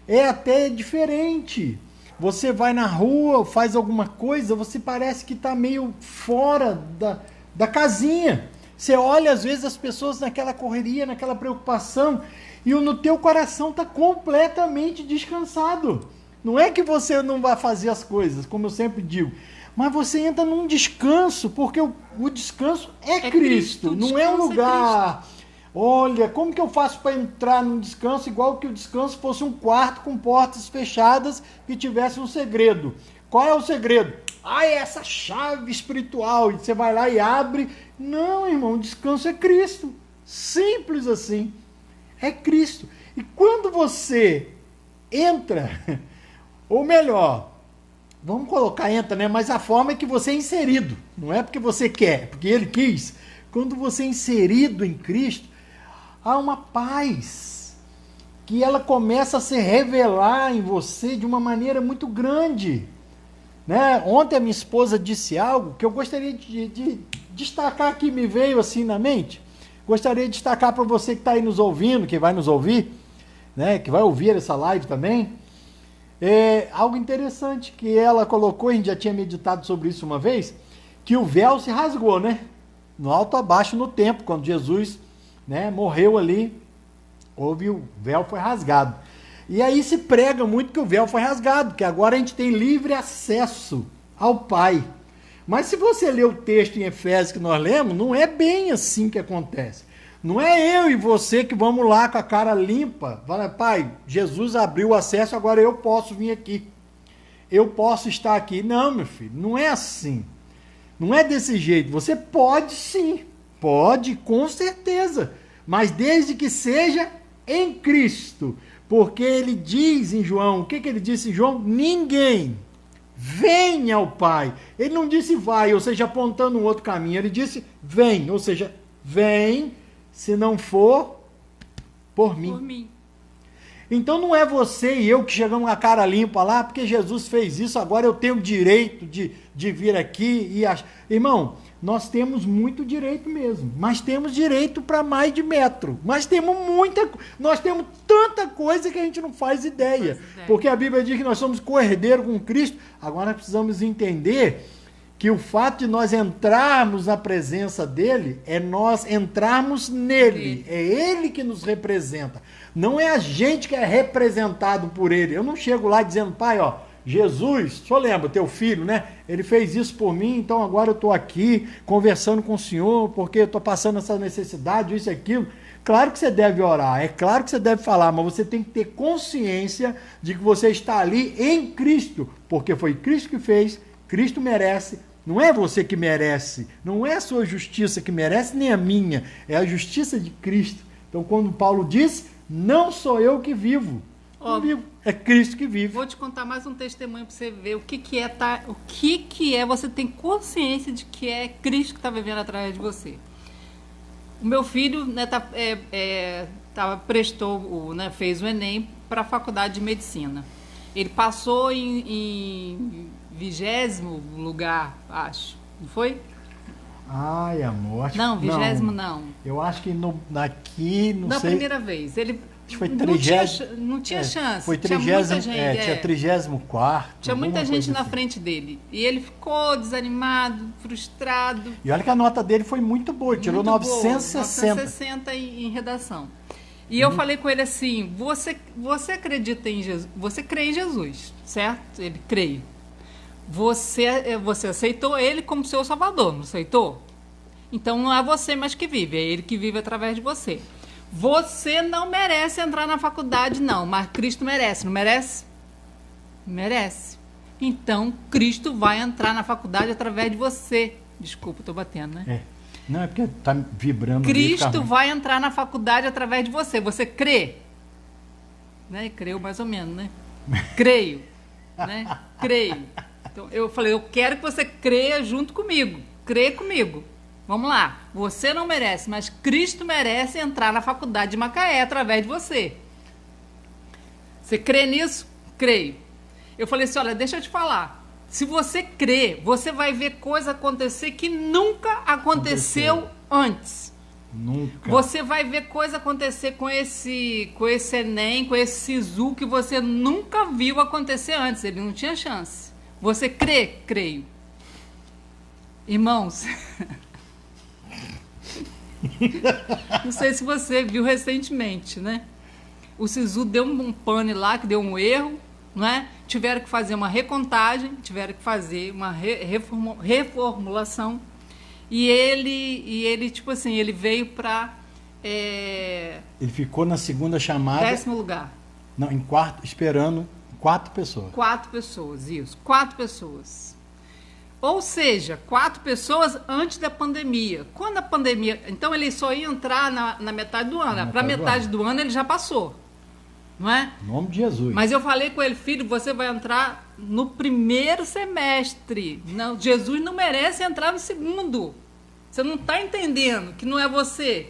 é até diferente. Você vai na rua, faz alguma coisa, você parece que está meio fora da casinha. Você olha, às vezes, as pessoas naquela correria, naquela preocupação, e no teu coração está completamente descansado. Não é que você não vai fazer as coisas, como eu sempre digo, mas você entra num descanso, porque o descanso é Cristo, não é um lugar... Olha, como que eu faço para entrar num descanso igual que o descanso fosse um quarto com portas fechadas e tivesse um segredo? Qual é o segredo? É essa chave espiritual. E você vai lá e abre. Não, irmão, o descanso é Cristo. Simples assim. É Cristo. E quando você entra, ou melhor, vamos colocar entra, né? Mas a forma é que você é inserido, não é porque você quer, porque ele quis. Quando você é inserido em Cristo, há uma paz que ela começa a se revelar em você de uma maneira muito grande. Né? Ontem a minha esposa disse algo que eu gostaria de destacar, que me veio assim na mente. Gostaria de destacar para você que está aí nos ouvindo, que vai nos ouvir, né? Que vai ouvir essa live também. Algo interessante que ela colocou, a gente já tinha meditado sobre isso uma vez, que o véu se rasgou, né? No alto a baixo no tempo, quando Jesus, né, morreu ali, o véu foi rasgado. E aí se prega muito que o véu foi rasgado, que agora a gente tem livre acesso ao Pai. Mas se você ler o texto em Efésios que nós lemos, não é bem assim que acontece. Não é eu e você que vamos lá com a cara limpa, fala, Pai, Jesus abriu o acesso, agora eu posso vir aqui. Eu posso estar aqui. Não, meu filho, não é assim. Não é desse jeito. Você pode sim, pode com certeza, mas desde que seja em Cristo. Porque ele diz em João, o que ele disse em João? Ninguém vem ao Pai. Ele não disse vai, ou seja, apontando um outro caminho. Ele disse vem, ou seja, vem se não for por mim. Por mim. Então não é você e eu que chegamos com a cara limpa lá, porque Jesus fez isso, agora eu tenho direito de vir aqui e achar. Irmão, nós temos muito direito mesmo, mas temos direito para mais de metro. Mas nós temos tanta coisa que a gente não faz ideia. Porque a Bíblia diz que nós somos co-herdeiros com Cristo. Agora nós precisamos entender que o fato de nós entrarmos na presença dele é nós entrarmos nele. É ele que nos representa. Não é a gente que é representado por ele. Eu não chego lá dizendo, Pai, ó, Jesus, o senhor lembra, teu filho, né? Ele fez isso por mim, então agora eu estou aqui conversando com o senhor, porque eu estou passando essa necessidade, isso e aquilo. Claro que você deve orar, é claro que você deve falar, mas você tem que ter consciência de que você está ali em Cristo, porque foi Cristo que fez, Cristo merece. Não é você que merece, não é a sua justiça que merece, nem a minha, é a justiça de Cristo. Então, quando Paulo diz, não sou eu que vivo, não vivo, é Cristo que vive. Vou te contar mais um testemunho para você ver o que é você tem consciência de que é Cristo que está vivendo através de você. O meu filho, né, fez o Enem para a faculdade de medicina. Ele passou em 20º lugar, acho. Não foi? Ai, amor. Acho não, 20º não. Eu acho que aqui, não Na sei. primeira vez. Ele acho que foi 30. Não tinha chance. Foi 30, tinha muita gente. tinha 34º. Tinha muita gente na assim. frente dele. E ele ficou desanimado, frustrado. E olha que a nota dele foi muito boa. Ele tirou 960. 960 em redação. E eu falei com ele assim, você acredita em Jesus? Você crê em Jesus, certo? Ele crê. Você aceitou ele como seu salvador, não aceitou? Então não é você mais que vive, é ele que vive através de você. Você não merece entrar na faculdade, não, mas Cristo merece, não merece? Merece. Então Cristo vai entrar na faculdade através de você. Desculpa, estou batendo, né? Não, é porque está vibrando. Cristo vai entrar na faculdade através de você. Você crê? Né? Creu mais ou menos, né? Creio. Né? Creio. Então, eu falei, eu quero que você creia junto comigo. Crê comigo. Vamos lá. Você não merece, mas Cristo merece entrar na faculdade de Macaé através de você. Você crê nisso? Creio. Eu falei assim, olha, deixa eu te falar. Se você crê, você vai ver coisa acontecer que nunca aconteceu antes. Nunca. Você vai ver coisa acontecer com esse Enem, com esse SISU que você nunca viu acontecer antes. Ele não tinha chance. Você crê? Creio. Irmãos, não sei se você viu recentemente, né? O SISU deu um pane lá, que deu um erro, não é? Tiveram que fazer uma recontagem, tiveram que fazer uma reformulação. E ele tipo assim, ele veio para... Ele ficou na segunda chamada... 10º lugar. Não, em quarto, esperando 4 pessoas. 4 pessoas, isso. 4 pessoas. Ou seja, 4 pessoas antes da pandemia. Quando a pandemia... Então, ele só ia entrar na metade do ano. Para metade do ano, ele já passou. não é? Em nome de Jesus. Mas eu falei com ele, filho, você vai entrar no primeiro semestre. Não, Jesus não merece entrar no segundo. Você não está entendendo que não é você.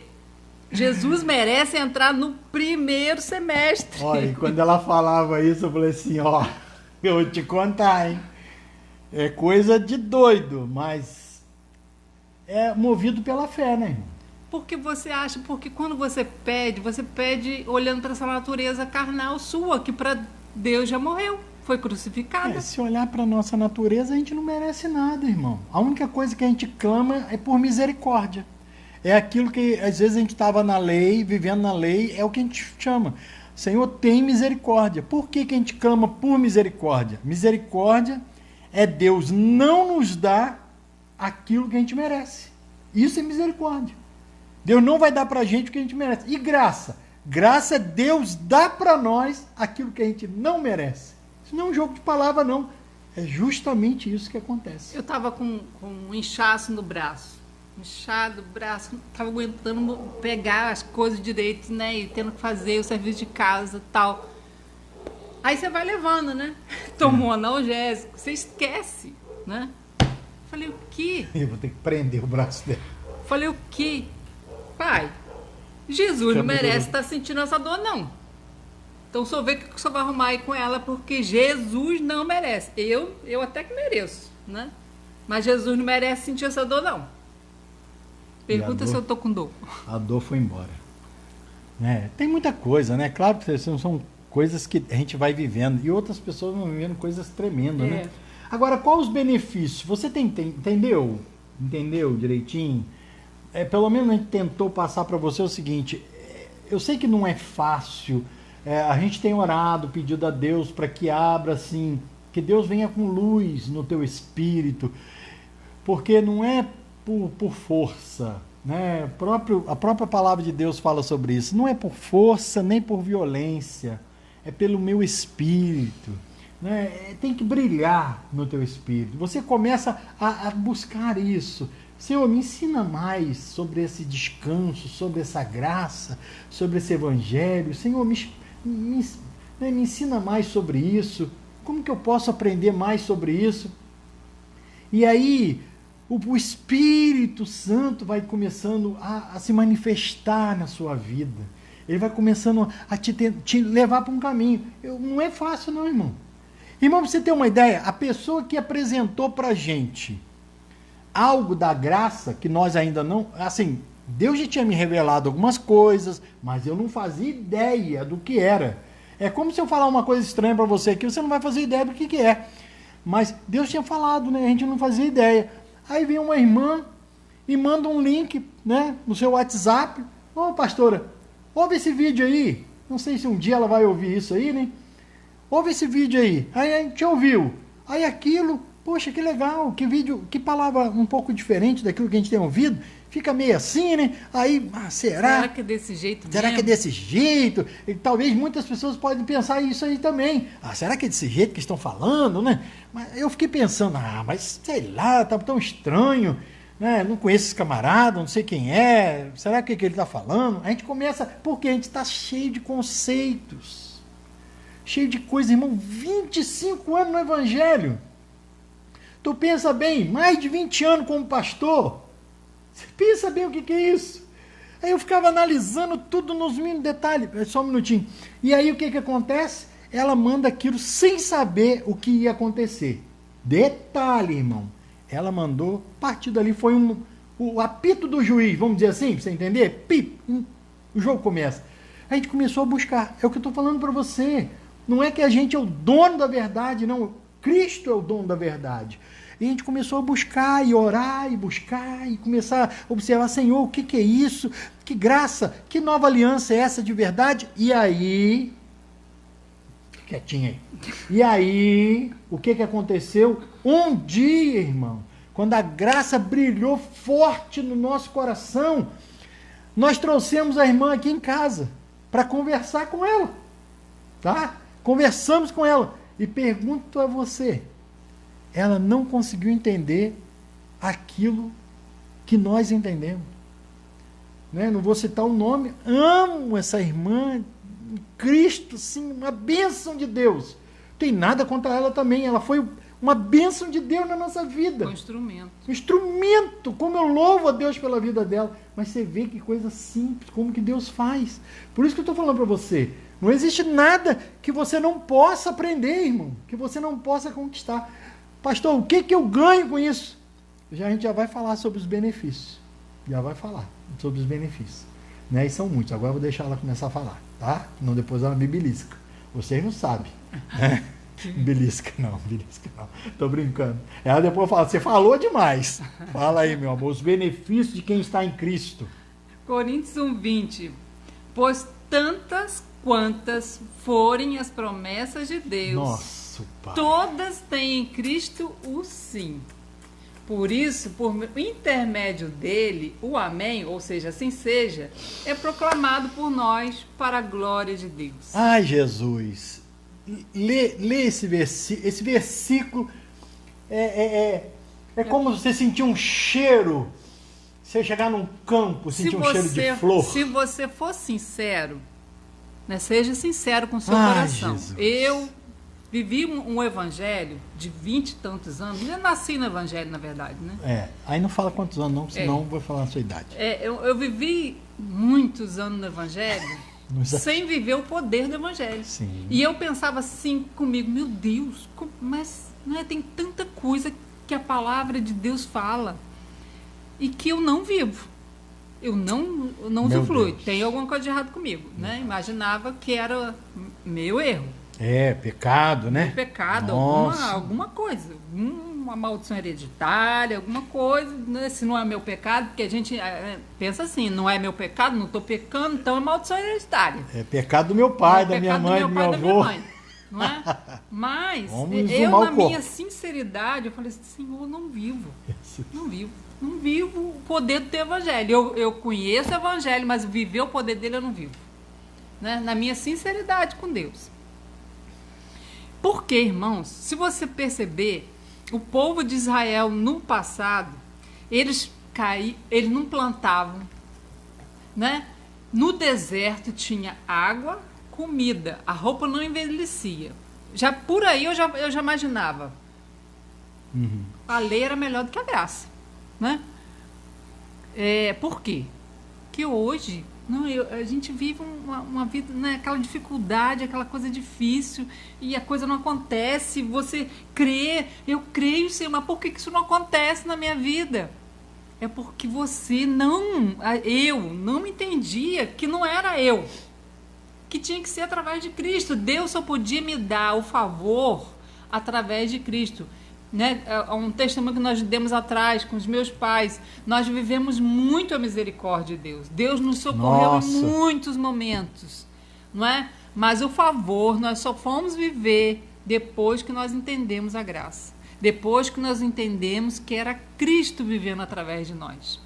Jesus merece entrar no primeiro semestre. Olha, e quando ela falava isso, eu falei assim, ó, eu vou te contar, hein? É coisa de doido, mas é movido pela fé, né, irmão? Porque você acha, porque quando você pede olhando para essa natureza carnal sua, que para Deus já morreu, foi crucificada. Se olhar para nossa natureza, a gente não merece nada, irmão. A única coisa que a gente clama é por misericórdia. É aquilo que às vezes a gente estava na lei, vivendo na lei, é o que a gente chama. Senhor, tem misericórdia. Por que a gente clama por misericórdia? Misericórdia é Deus não nos dar aquilo que a gente merece. Isso é misericórdia. Deus não vai dar para a gente o que a gente merece. E graça? Graça é Deus dar para nós aquilo que a gente não merece. Isso não é um jogo de palavra, não. É justamente isso que acontece. Eu estava com um inchaço no braço. Inchado, o braço, não estava aguentando pegar as coisas direito, né? E tendo que fazer o serviço de casa e tal. Aí você vai levando, né? Tomou analgésico, você esquece, né? Falei, o quê? Eu vou ter que prender o braço dele. Falei, o quê? Pai, Jesus não merece estar sentindo essa dor, não. Então, o senhor vê o que o senhor vai arrumar aí com ela, porque Jesus não merece. Eu até que mereço, né? Mas Jesus não merece sentir essa dor, não. Pergunta se eu tô com dor. A dor foi embora. Né? Tem muita coisa, né? Claro que são coisas que a gente vai vivendo. E outras pessoas vão vivendo coisas tremendas, né? Agora, quais os benefícios? Você entendeu? Entendeu direitinho? Pelo menos a gente tentou passar para você o seguinte. Eu sei que não é fácil. A gente tem orado, pedido a Deus para que abra, assim, que Deus venha com luz no teu espírito. Porque não é por força, né? A própria palavra de Deus fala sobre isso. Não é por força nem por violência, é pelo meu espírito, né? Tem que brilhar no teu espírito. Você começa a buscar isso. Senhor, me ensina mais sobre esse descanso, sobre essa graça, sobre esse evangelho. Senhor, me ensina mais sobre isso. Como que eu posso aprender mais sobre isso? E aí o Espírito Santo vai começando a se manifestar na sua vida. Ele vai começando a te levar para um caminho. Não é fácil não, irmão. Irmão, para você ter uma ideia, a pessoa que apresentou para a gente algo da graça, que nós ainda não... Assim, Deus já tinha me revelado algumas coisas, mas eu não fazia ideia do que era. É como se eu falar uma coisa estranha para você aqui, você não vai fazer ideia do que é. Mas Deus tinha falado, né? A gente não fazia ideia. Aí vem uma irmã e manda um link, né, no seu WhatsApp. Ô, pastora, ouve esse vídeo aí. Não sei se um dia ela vai ouvir isso aí, né? Ouve esse vídeo aí. Aí a gente ouviu. Aí aquilo, poxa, que legal, que vídeo, que palavra um pouco diferente daquilo que a gente tem ouvido. Fica meio assim, né? Aí, será? Será que é desse jeito mesmo? Será que é desse jeito? E talvez muitas pessoas podem pensar isso aí também. Será que é desse jeito que estão falando, né? Mas eu fiquei pensando, mas sei lá, tá tão estranho, né? Não conheço esse camarada, não sei quem é. Será que ele está falando? A gente começa, porque a gente está cheio de conceitos, cheio de coisa, irmão. 25 anos no Evangelho. Tu pensa bem, mais de 20 anos como pastor. Você pensa bem o que é isso? Aí eu ficava analisando tudo nos mínimos detalhes. Só um minutinho. E aí o que acontece? Ela manda aquilo sem saber o que ia acontecer. Detalhe, irmão. Ela mandou, a partir dali foi o apito do juiz, vamos dizer assim, pra você entender? Pip, o jogo começa. A gente começou a buscar. É o que eu estou falando para você. Não é que a gente é o dono da verdade, não. Cristo é o dono da verdade. E a gente começou a buscar e orar e buscar e começar a observar, Senhor, o que é isso? Que graça, que nova aliança é essa de verdade? E aí, quietinho aí. E aí, o que aconteceu? Um dia, irmão, quando a graça brilhou forte no nosso coração, nós trouxemos a irmã aqui em casa para conversar com ela, tá? Conversamos com ela e pergunto a você, ela não conseguiu entender aquilo que nós entendemos. Né? Não vou citar o nome, amo essa irmã, em Cristo, sim, uma bênção de Deus. Não tem nada contra ela também, ela foi uma bênção de Deus na nossa vida. Um instrumento. Um instrumento, como eu louvo a Deus pela vida dela. Mas você vê que coisa simples, como que Deus faz. Por isso que eu estou falando para você, não existe nada que você não possa aprender, irmão, que você não possa conquistar. Pastor, o que eu ganho com isso? A gente já vai falar sobre os benefícios. Já vai falar sobre os benefícios. Né? E são muitos. Agora eu vou deixar ela começar a falar, tá? Não, depois ela me belisca. Vocês não sabem. Né? Belisca não. Tô brincando. Ela depois fala, você falou demais. Fala aí, meu amor, os benefícios de quem está em Cristo. Coríntios 1:20. Pois tantas quantas forem as promessas de Deus, Nossa, Pai. todas têm em Cristo o sim. Por isso, por intermédio dele, o amém, ou seja, assim seja, é proclamado por nós para a glória de Deus. Ai, Jesus. Lê esse versículo. Esse versículo é como você sentir um cheiro. Você chegar num campo, sentir um cheiro de flor. Se você for sincero, né, seja sincero com o seu Ai, coração. Jesus. Eu vivi um evangelho de 20 e tantos anos. Eu nasci no evangelho, na verdade, né? Aí não fala quantos anos não, senão eu vou falar a sua idade. Eu vivi muitos anos no evangelho sem viver o poder do evangelho. Sim. E eu pensava assim comigo, meu Deus, mas né, tem tanta coisa que a palavra de Deus fala e que eu não vivo. Eu não usufruo. Tem alguma coisa de errado comigo, né? Imaginava que era meu erro. Pecado, né? Pecado, alguma coisa. Uma maldição hereditária, alguma coisa. Né? Se não é meu pecado, porque a gente pensa assim, não é meu pecado, não estou pecando, então é maldição hereditária. É pecado do meu pai, da minha mãe, do meu avô. Não é? Mas eu, na minha sinceridade, eu falei assim, Senhor, não vivo. Não vivo o poder do teu evangelho. Eu conheço o evangelho, mas viver o poder dele eu não vivo. Né? Na minha sinceridade com Deus. Porque, irmãos, se você perceber, o povo de Israel no passado, eles não plantavam, né? No deserto tinha água, comida, a roupa não envelhecia. Já por aí eu já imaginava. A lei era melhor do que a graça, né? Por quê? Porque hoje a gente vive uma vida, né, aquela dificuldade, aquela coisa difícil, e a coisa não acontece, você crê, eu creio, Senhor, mas por que isso não acontece na minha vida? É porque eu não entendia que não era eu, que tinha que ser através de Cristo. Deus só podia me dar o favor através de Cristo. Né? Um testemunho que nós demos atrás com os meus pais, nós vivemos muito a misericórdia de Deus. Deus nos socorreu em muitos momentos, não é? Mas o favor nós só fomos viver depois que nós entendemos a graça, depois que nós entendemos que era Cristo vivendo através de nós,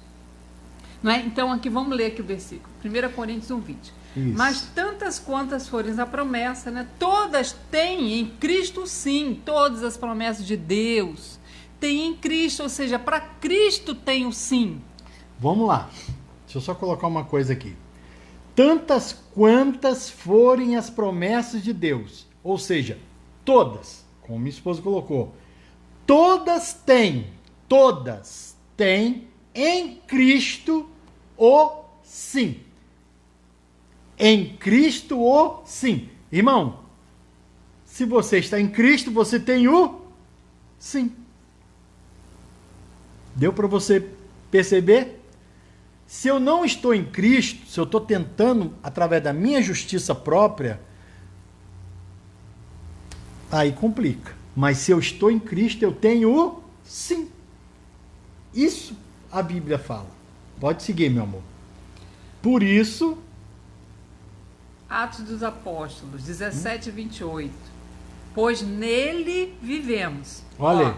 não é? Então aqui vamos ler aqui o versículo 1 Coríntios 1:20. Mas tantas quantas forem a promessa, né? Todas têm em Cristo sim, todas as promessas de Deus têm em Cristo, ou seja, para Cristo tem o sim. Vamos lá, deixa eu só colocar uma coisa aqui. Tantas quantas forem as promessas de Deus, ou seja, todas, como minha esposa colocou, todas têm em Cristo o sim. Em Cristo o sim. Irmão, se você está em Cristo, você tem o sim. Deu para você perceber? Se eu não estou em Cristo, se eu estou tentando, através da minha justiça própria, aí complica. Mas se eu estou em Cristo, eu tenho o sim. Isso a Bíblia fala. Pode seguir, meu amor. Por isso... Atos dos Apóstolos, 17:28. Pois nele vivemos. Olha aí.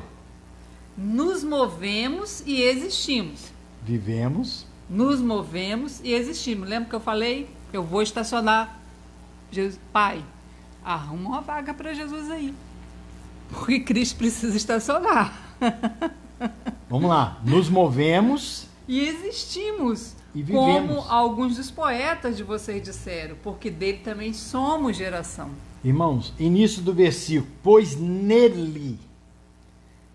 Nos movemos e existimos. Vivemos. Nos movemos e existimos. Lembra que eu falei? Eu vou estacionar. Jesus, Pai, arruma uma vaga para Jesus aí. Porque Cristo precisa estacionar. Vamos lá. Nos movemos. E existimos. E como vivemos. alguns dos poetas de vocês disseram, porque dele também somos geração. Irmãos, início do versículo, pois nele,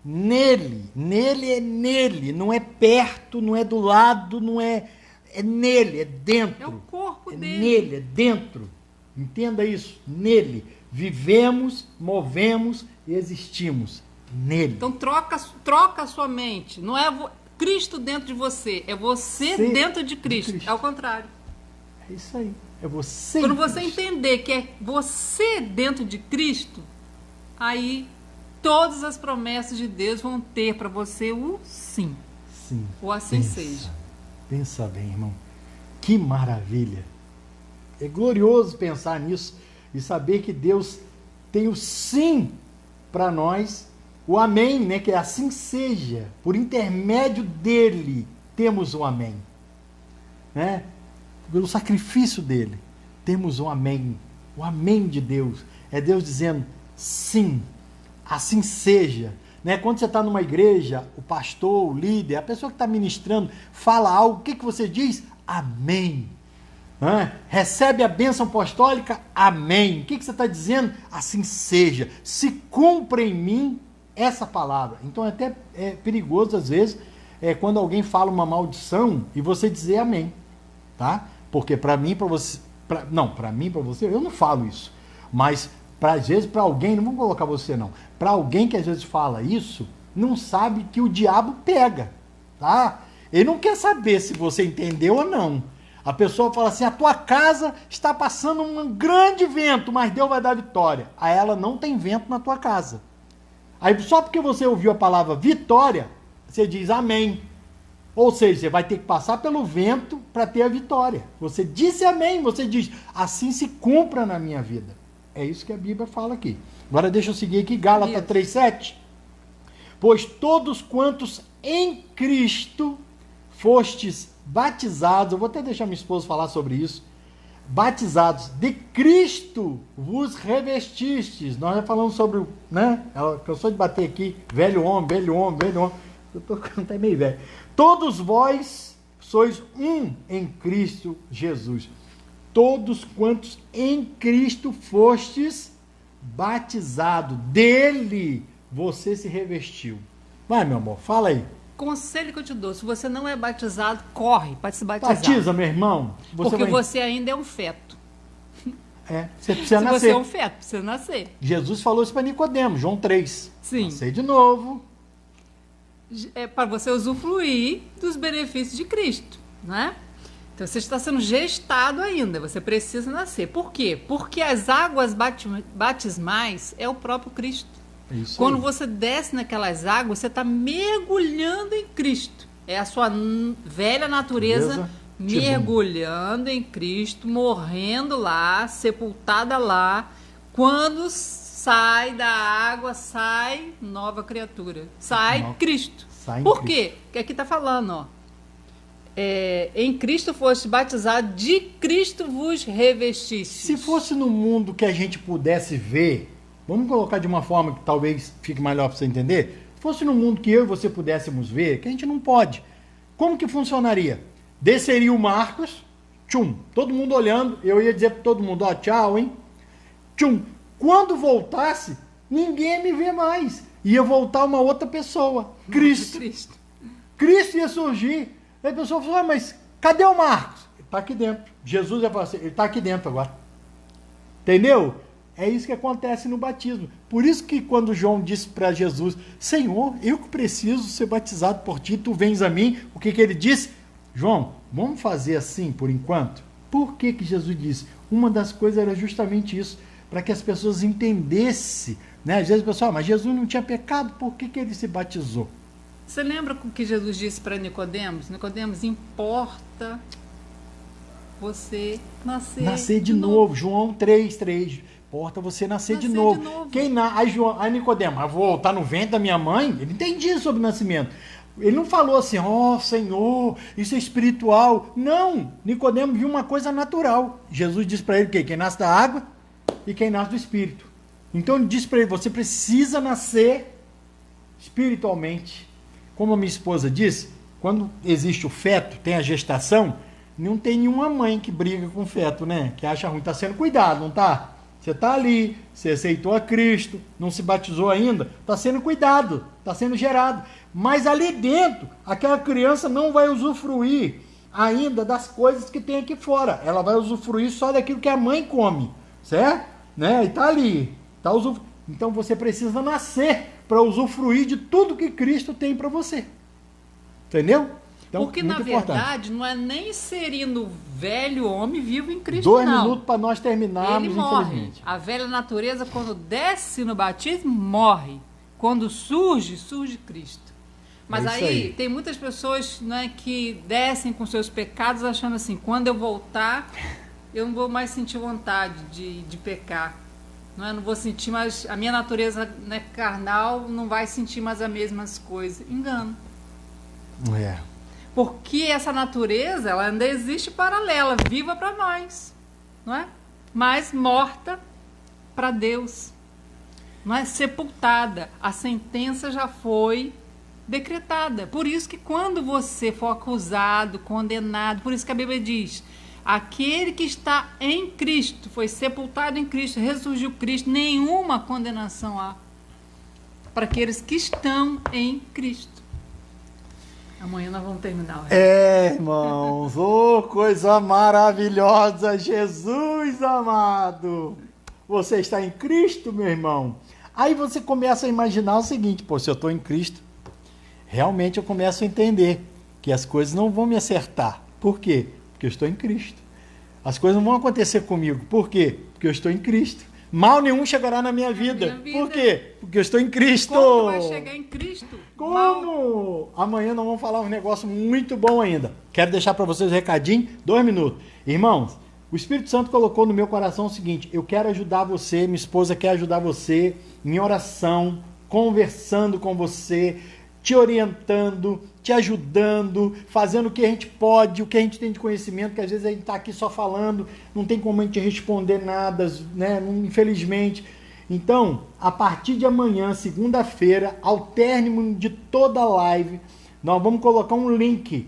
nele, não é perto, não é do lado, não é, é nele, é dentro. É o corpo É dele. nele, é dentro. Entenda isso, nele. Vivemos, movemos e existimos. Nele. Então troca a sua mente. Não é Cristo dentro de você, é você Ser dentro de Cristo. Cristo. É o contrário. É isso aí. É você. Quando em você Cristo. entender que é você dentro de Cristo, aí todas as promessas de Deus vão ter para você o sim. Sim. Ou assim seja. Pensa bem, irmão. Que maravilha. É glorioso pensar nisso e saber que Deus tem o sim para nós, o amém, né? Que assim seja. Por intermédio dele temos o amém, né? Pelo sacrifício dele temos o amém de Deus. É Deus dizendo sim, assim seja. Né? Quando você está numa igreja, o pastor, o líder, a pessoa que está ministrando, fala algo, o que você diz? Amém. Recebe a bênção apostólica? Amém. O que você está dizendo? Assim seja. Se cumpra em mim essa palavra. Então até é perigoso às vezes quando alguém fala uma maldição e você dizer amém. Tá? Porque para mim, para você... para mim, para você, eu não falo isso. Mas às vezes para alguém, não vou colocar você não, para alguém que às vezes fala isso, não sabe que o diabo pega. Tá? Ele não quer saber se você entendeu ou não. A pessoa fala assim, a tua casa está passando um grande vento, mas Deus vai dar vitória. A ela não tem vento na tua casa. Aí só porque você ouviu a palavra vitória, você diz amém. Ou seja, você vai ter que passar pelo vento para ter a vitória. Você disse amém, você diz, assim se cumpra na minha vida. É isso que a Bíblia fala aqui. Agora deixa eu seguir aqui, Gálatas 3,7. Pois todos quantos em Cristo fostes batizados, eu vou até deixar minha esposa falar sobre isso, batizados de Cristo vos revestistes. Nós já falamos sobre, né? Ela cansou de bater aqui, velho homem. Eu tô até meio velho. Todos vós sois um em Cristo Jesus. Todos quantos em Cristo fostes batizados, dele você se revestiu. Vai, meu amor, fala aí. Conselho que eu te dou, se você não é batizado, corre para se batizar. Batiza, meu irmão. Porque você ainda é um feto. Você precisa se nascer. você é um feto, precisa nascer. Jesus falou isso para Nicodemo, João 3. Sim. Nascer de novo. É para você usufruir dos benefícios de Cristo, né? Então você está sendo gestado ainda, você precisa nascer. Por quê? Porque as águas batismais é o próprio Cristo. Isso Quando aí. você desce naquelas águas, você está mergulhando em Cristo. É a sua velha natureza mergulhando em Cristo, morrendo lá, sepultada lá. Quando sai da água, sai nova criatura. Sai Cristo. Sai Por Cristo. quê? Porque aqui está falando, ó. Em Cristo foste batizado, de Cristo vos revestiste. Se fosse no mundo que a gente pudesse ver, vamos colocar de uma forma que talvez fique melhor para você entender. Se fosse no mundo que eu e você pudéssemos ver, que a gente não pode, como que funcionaria? Desceria o Marcos, tchum, todo mundo olhando, eu ia dizer para todo mundo, ó, tchau, hein? Tchum. Quando voltasse, ninguém ia me ver mais. Ia voltar uma outra pessoa, Cristo. Cristo ia surgir. Aí a pessoa falou, mas cadê o Marcos? Ele está aqui dentro. Jesus ia falar assim, ele está aqui dentro agora. Entendeu? É isso que acontece no batismo. Por isso que quando João disse para Jesus, Senhor, eu que preciso ser batizado por ti, tu vens a mim. O que ele disse? João, vamos fazer assim por enquanto? Por que Jesus disse? Uma das coisas era justamente isso, para que as pessoas entendessem. Né? Às vezes o pessoal, mas Jesus não tinha pecado, por que ele se batizou? Você lembra o que Jesus disse para Nicodemos? Nicodemos, importa você nascer de novo. João 3:3. Importa você nascer de novo. Aí Nicodemo, eu vou voltar no ventre da minha mãe? Ele entendia sobre o nascimento. Ele não falou assim, ó Senhor, isso é espiritual. Não, Nicodemo viu uma coisa natural. Jesus disse para ele que quem nasce da água e quem nasce do Espírito. Então ele disse para ele, você precisa nascer espiritualmente. Como a minha esposa disse, quando existe o feto, tem a gestação, Não tem nenhuma mãe que briga com o feto, né? Que acha ruim. Está sendo cuidado, não está? Você está ali, você aceitou a Cristo, não se batizou ainda, está sendo cuidado, está sendo gerado. Mas ali dentro, aquela criança não vai usufruir ainda das coisas que tem aqui fora. Ela vai usufruir só daquilo que a mãe come, certo? Né? E está ali. Então você precisa nascer para usufruir de tudo que Cristo tem para você. Entendeu? Então, porque, na verdade, não é nem inserindo o velho homem vivo em Cristo, 2 não. minutos para nós terminarmos, Ele morre. infelizmente. A velha natureza, quando desce no batismo, morre. Quando surge, surge Cristo. Mas aí tem muitas pessoas, né, que descem com seus pecados achando assim, quando eu voltar, eu não vou mais sentir vontade de pecar. Não, não vou sentir mais, a minha natureza, né, carnal não vai sentir mais as mesmas coisas. Engano. É. Porque essa natureza, ela ainda existe paralela, viva para nós, não é? Mas morta para Deus, não é? Sepultada. A sentença já foi decretada. Por isso que quando você for acusado, condenado, por isso que a Bíblia diz, aquele que está em Cristo, foi sepultado em Cristo, ressurgiu Cristo, nenhuma condenação há para aqueles que estão em Cristo. Amanhã nós vamos terminar o resto. Irmãos, coisa maravilhosa, Jesus amado. Você está em Cristo, meu irmão. Aí você começa a imaginar o seguinte, pô, se eu estou em Cristo, realmente eu começo a entender que as coisas não vão me acertar. Por quê? Porque eu estou em Cristo. As coisas não vão acontecer comigo. Por quê? Porque eu estou em Cristo. Mal nenhum chegará na minha vida. Por quê? Porque eu estou em Cristo. Como vai chegar em Cristo? Como? Mal. Amanhã nós vamos falar um negócio muito bom ainda. Quero deixar para vocês um recadinho, 2 minutos. Irmãos, o Espírito Santo colocou no meu coração o seguinte, eu quero ajudar você, minha esposa quer ajudar você em oração, conversando com você, te orientando, te ajudando, fazendo o que a gente pode, o que a gente tem de conhecimento, que às vezes a gente está aqui só falando, não tem como a gente responder nada, né? Infelizmente. Então, a partir de amanhã, segunda-feira, ao término de toda a live, nós vamos colocar um link.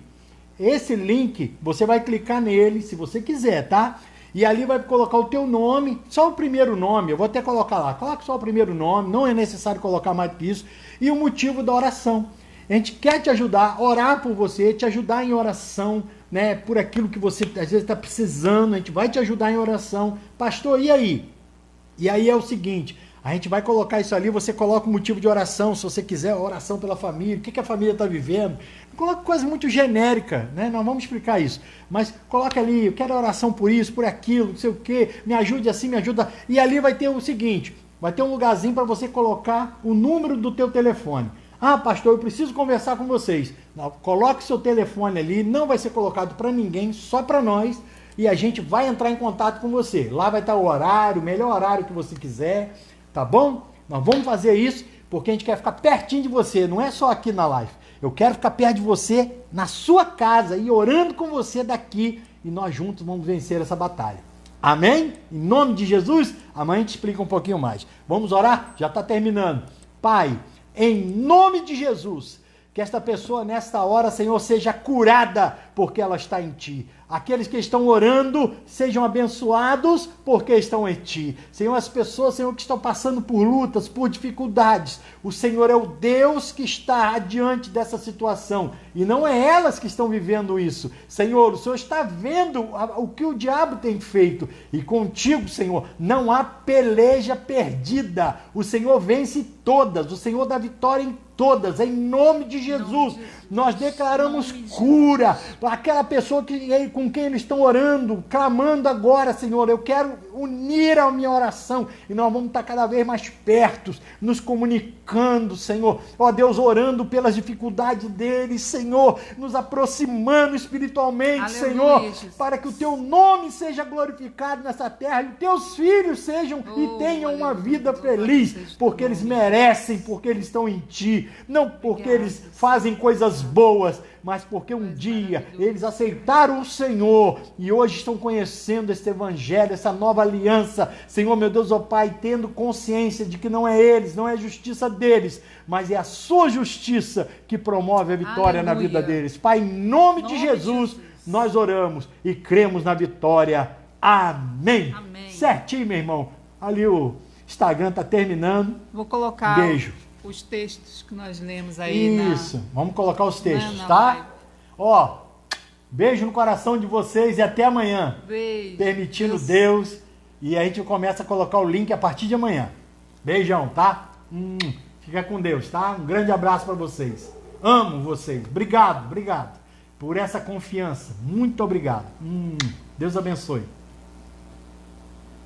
Esse link, você vai clicar nele, se você quiser, tá? E ali vai colocar o teu nome, só o primeiro nome, eu vou até colocar lá, coloca só o primeiro nome, não é necessário colocar mais do que isso, e o motivo da oração. A gente quer te ajudar, orar por você, te ajudar em oração, né, por aquilo que você às vezes está precisando, a gente vai te ajudar em oração. Pastor, e aí? E aí é o seguinte, a gente vai colocar isso ali, você coloca o motivo de oração, se você quiser, oração pela família, o que a família está vivendo. Coloca coisa muito genérica, né? Nós vamos explicar isso. Mas coloca ali, eu quero oração por isso, por aquilo, não sei o quê, me ajude assim, me ajuda. E ali vai ter o seguinte, vai ter um lugarzinho para você colocar o número do teu telefone. Ah, pastor, eu preciso conversar com vocês. Não, coloque seu telefone ali, não vai ser colocado para ninguém, só para nós. E a gente vai entrar em contato com você. Lá vai estar o horário, o melhor horário que você quiser, tá bom? Nós vamos fazer isso porque a gente quer ficar pertinho de você, não é só aqui na live. Eu quero ficar perto de você, na sua casa, e orando com você daqui, e nós juntos vamos vencer essa batalha. Amém? Em nome de Jesus, amanhã a gente explica um pouquinho mais. Vamos orar? Já está terminando. Pai, em nome de Jesus, que esta pessoa nesta hora, Senhor, seja curada porque ela está em Ti. Aqueles que estão orando sejam abençoados porque estão em Ti. Senhor, as pessoas, Senhor, que estão passando por lutas, por dificuldades, o Senhor é o Deus que está adiante dessa situação e não é elas que estão vivendo isso. Senhor, o Senhor está vendo o que o diabo tem feito e contigo, Senhor, não há peleja perdida. O Senhor vence todas, o Senhor dá vitória em todas, em nome de Jesus. Nós declaramos cura para aquela pessoa com quem eles estão orando, clamando agora, Senhor, eu quero unir a minha oração e nós vamos estar cada vez mais perto, nos comunicando, Senhor, ó Deus, orando pelas dificuldades deles, Senhor, nos aproximando espiritualmente, aleluia, Senhor, Jesus, para que o Teu nome seja glorificado nessa terra e teus filhos sejam e tenham uma vida feliz, porque eles merecem, porque eles estão em Ti, não porque eles fazem coisas boas, mas porque um dia eles aceitaram o Senhor e hoje estão conhecendo esse evangelho, essa nova aliança, Senhor, meu Deus, ó Pai, tendo consciência de que não é eles, não é a justiça deles, mas é a sua justiça que promove a vitória, aleluia, na vida deles. Pai, em nome de Jesus, nós oramos e cremos na vitória. Amém. Amém. Certinho, meu irmão. Ali o Instagram está terminando. Vou colocar Beijo. os textos que nós lemos aí. Isso. Vamos colocar os textos, na tá? live. Ó, beijo no coração de vocês e até amanhã. Beijo. Permitindo Deus. E a gente começa a colocar o link a partir de amanhã. Beijão, tá? Fica com Deus, tá? Um grande abraço para vocês. Amo vocês. Obrigado por essa confiança. Muito obrigado. Deus abençoe.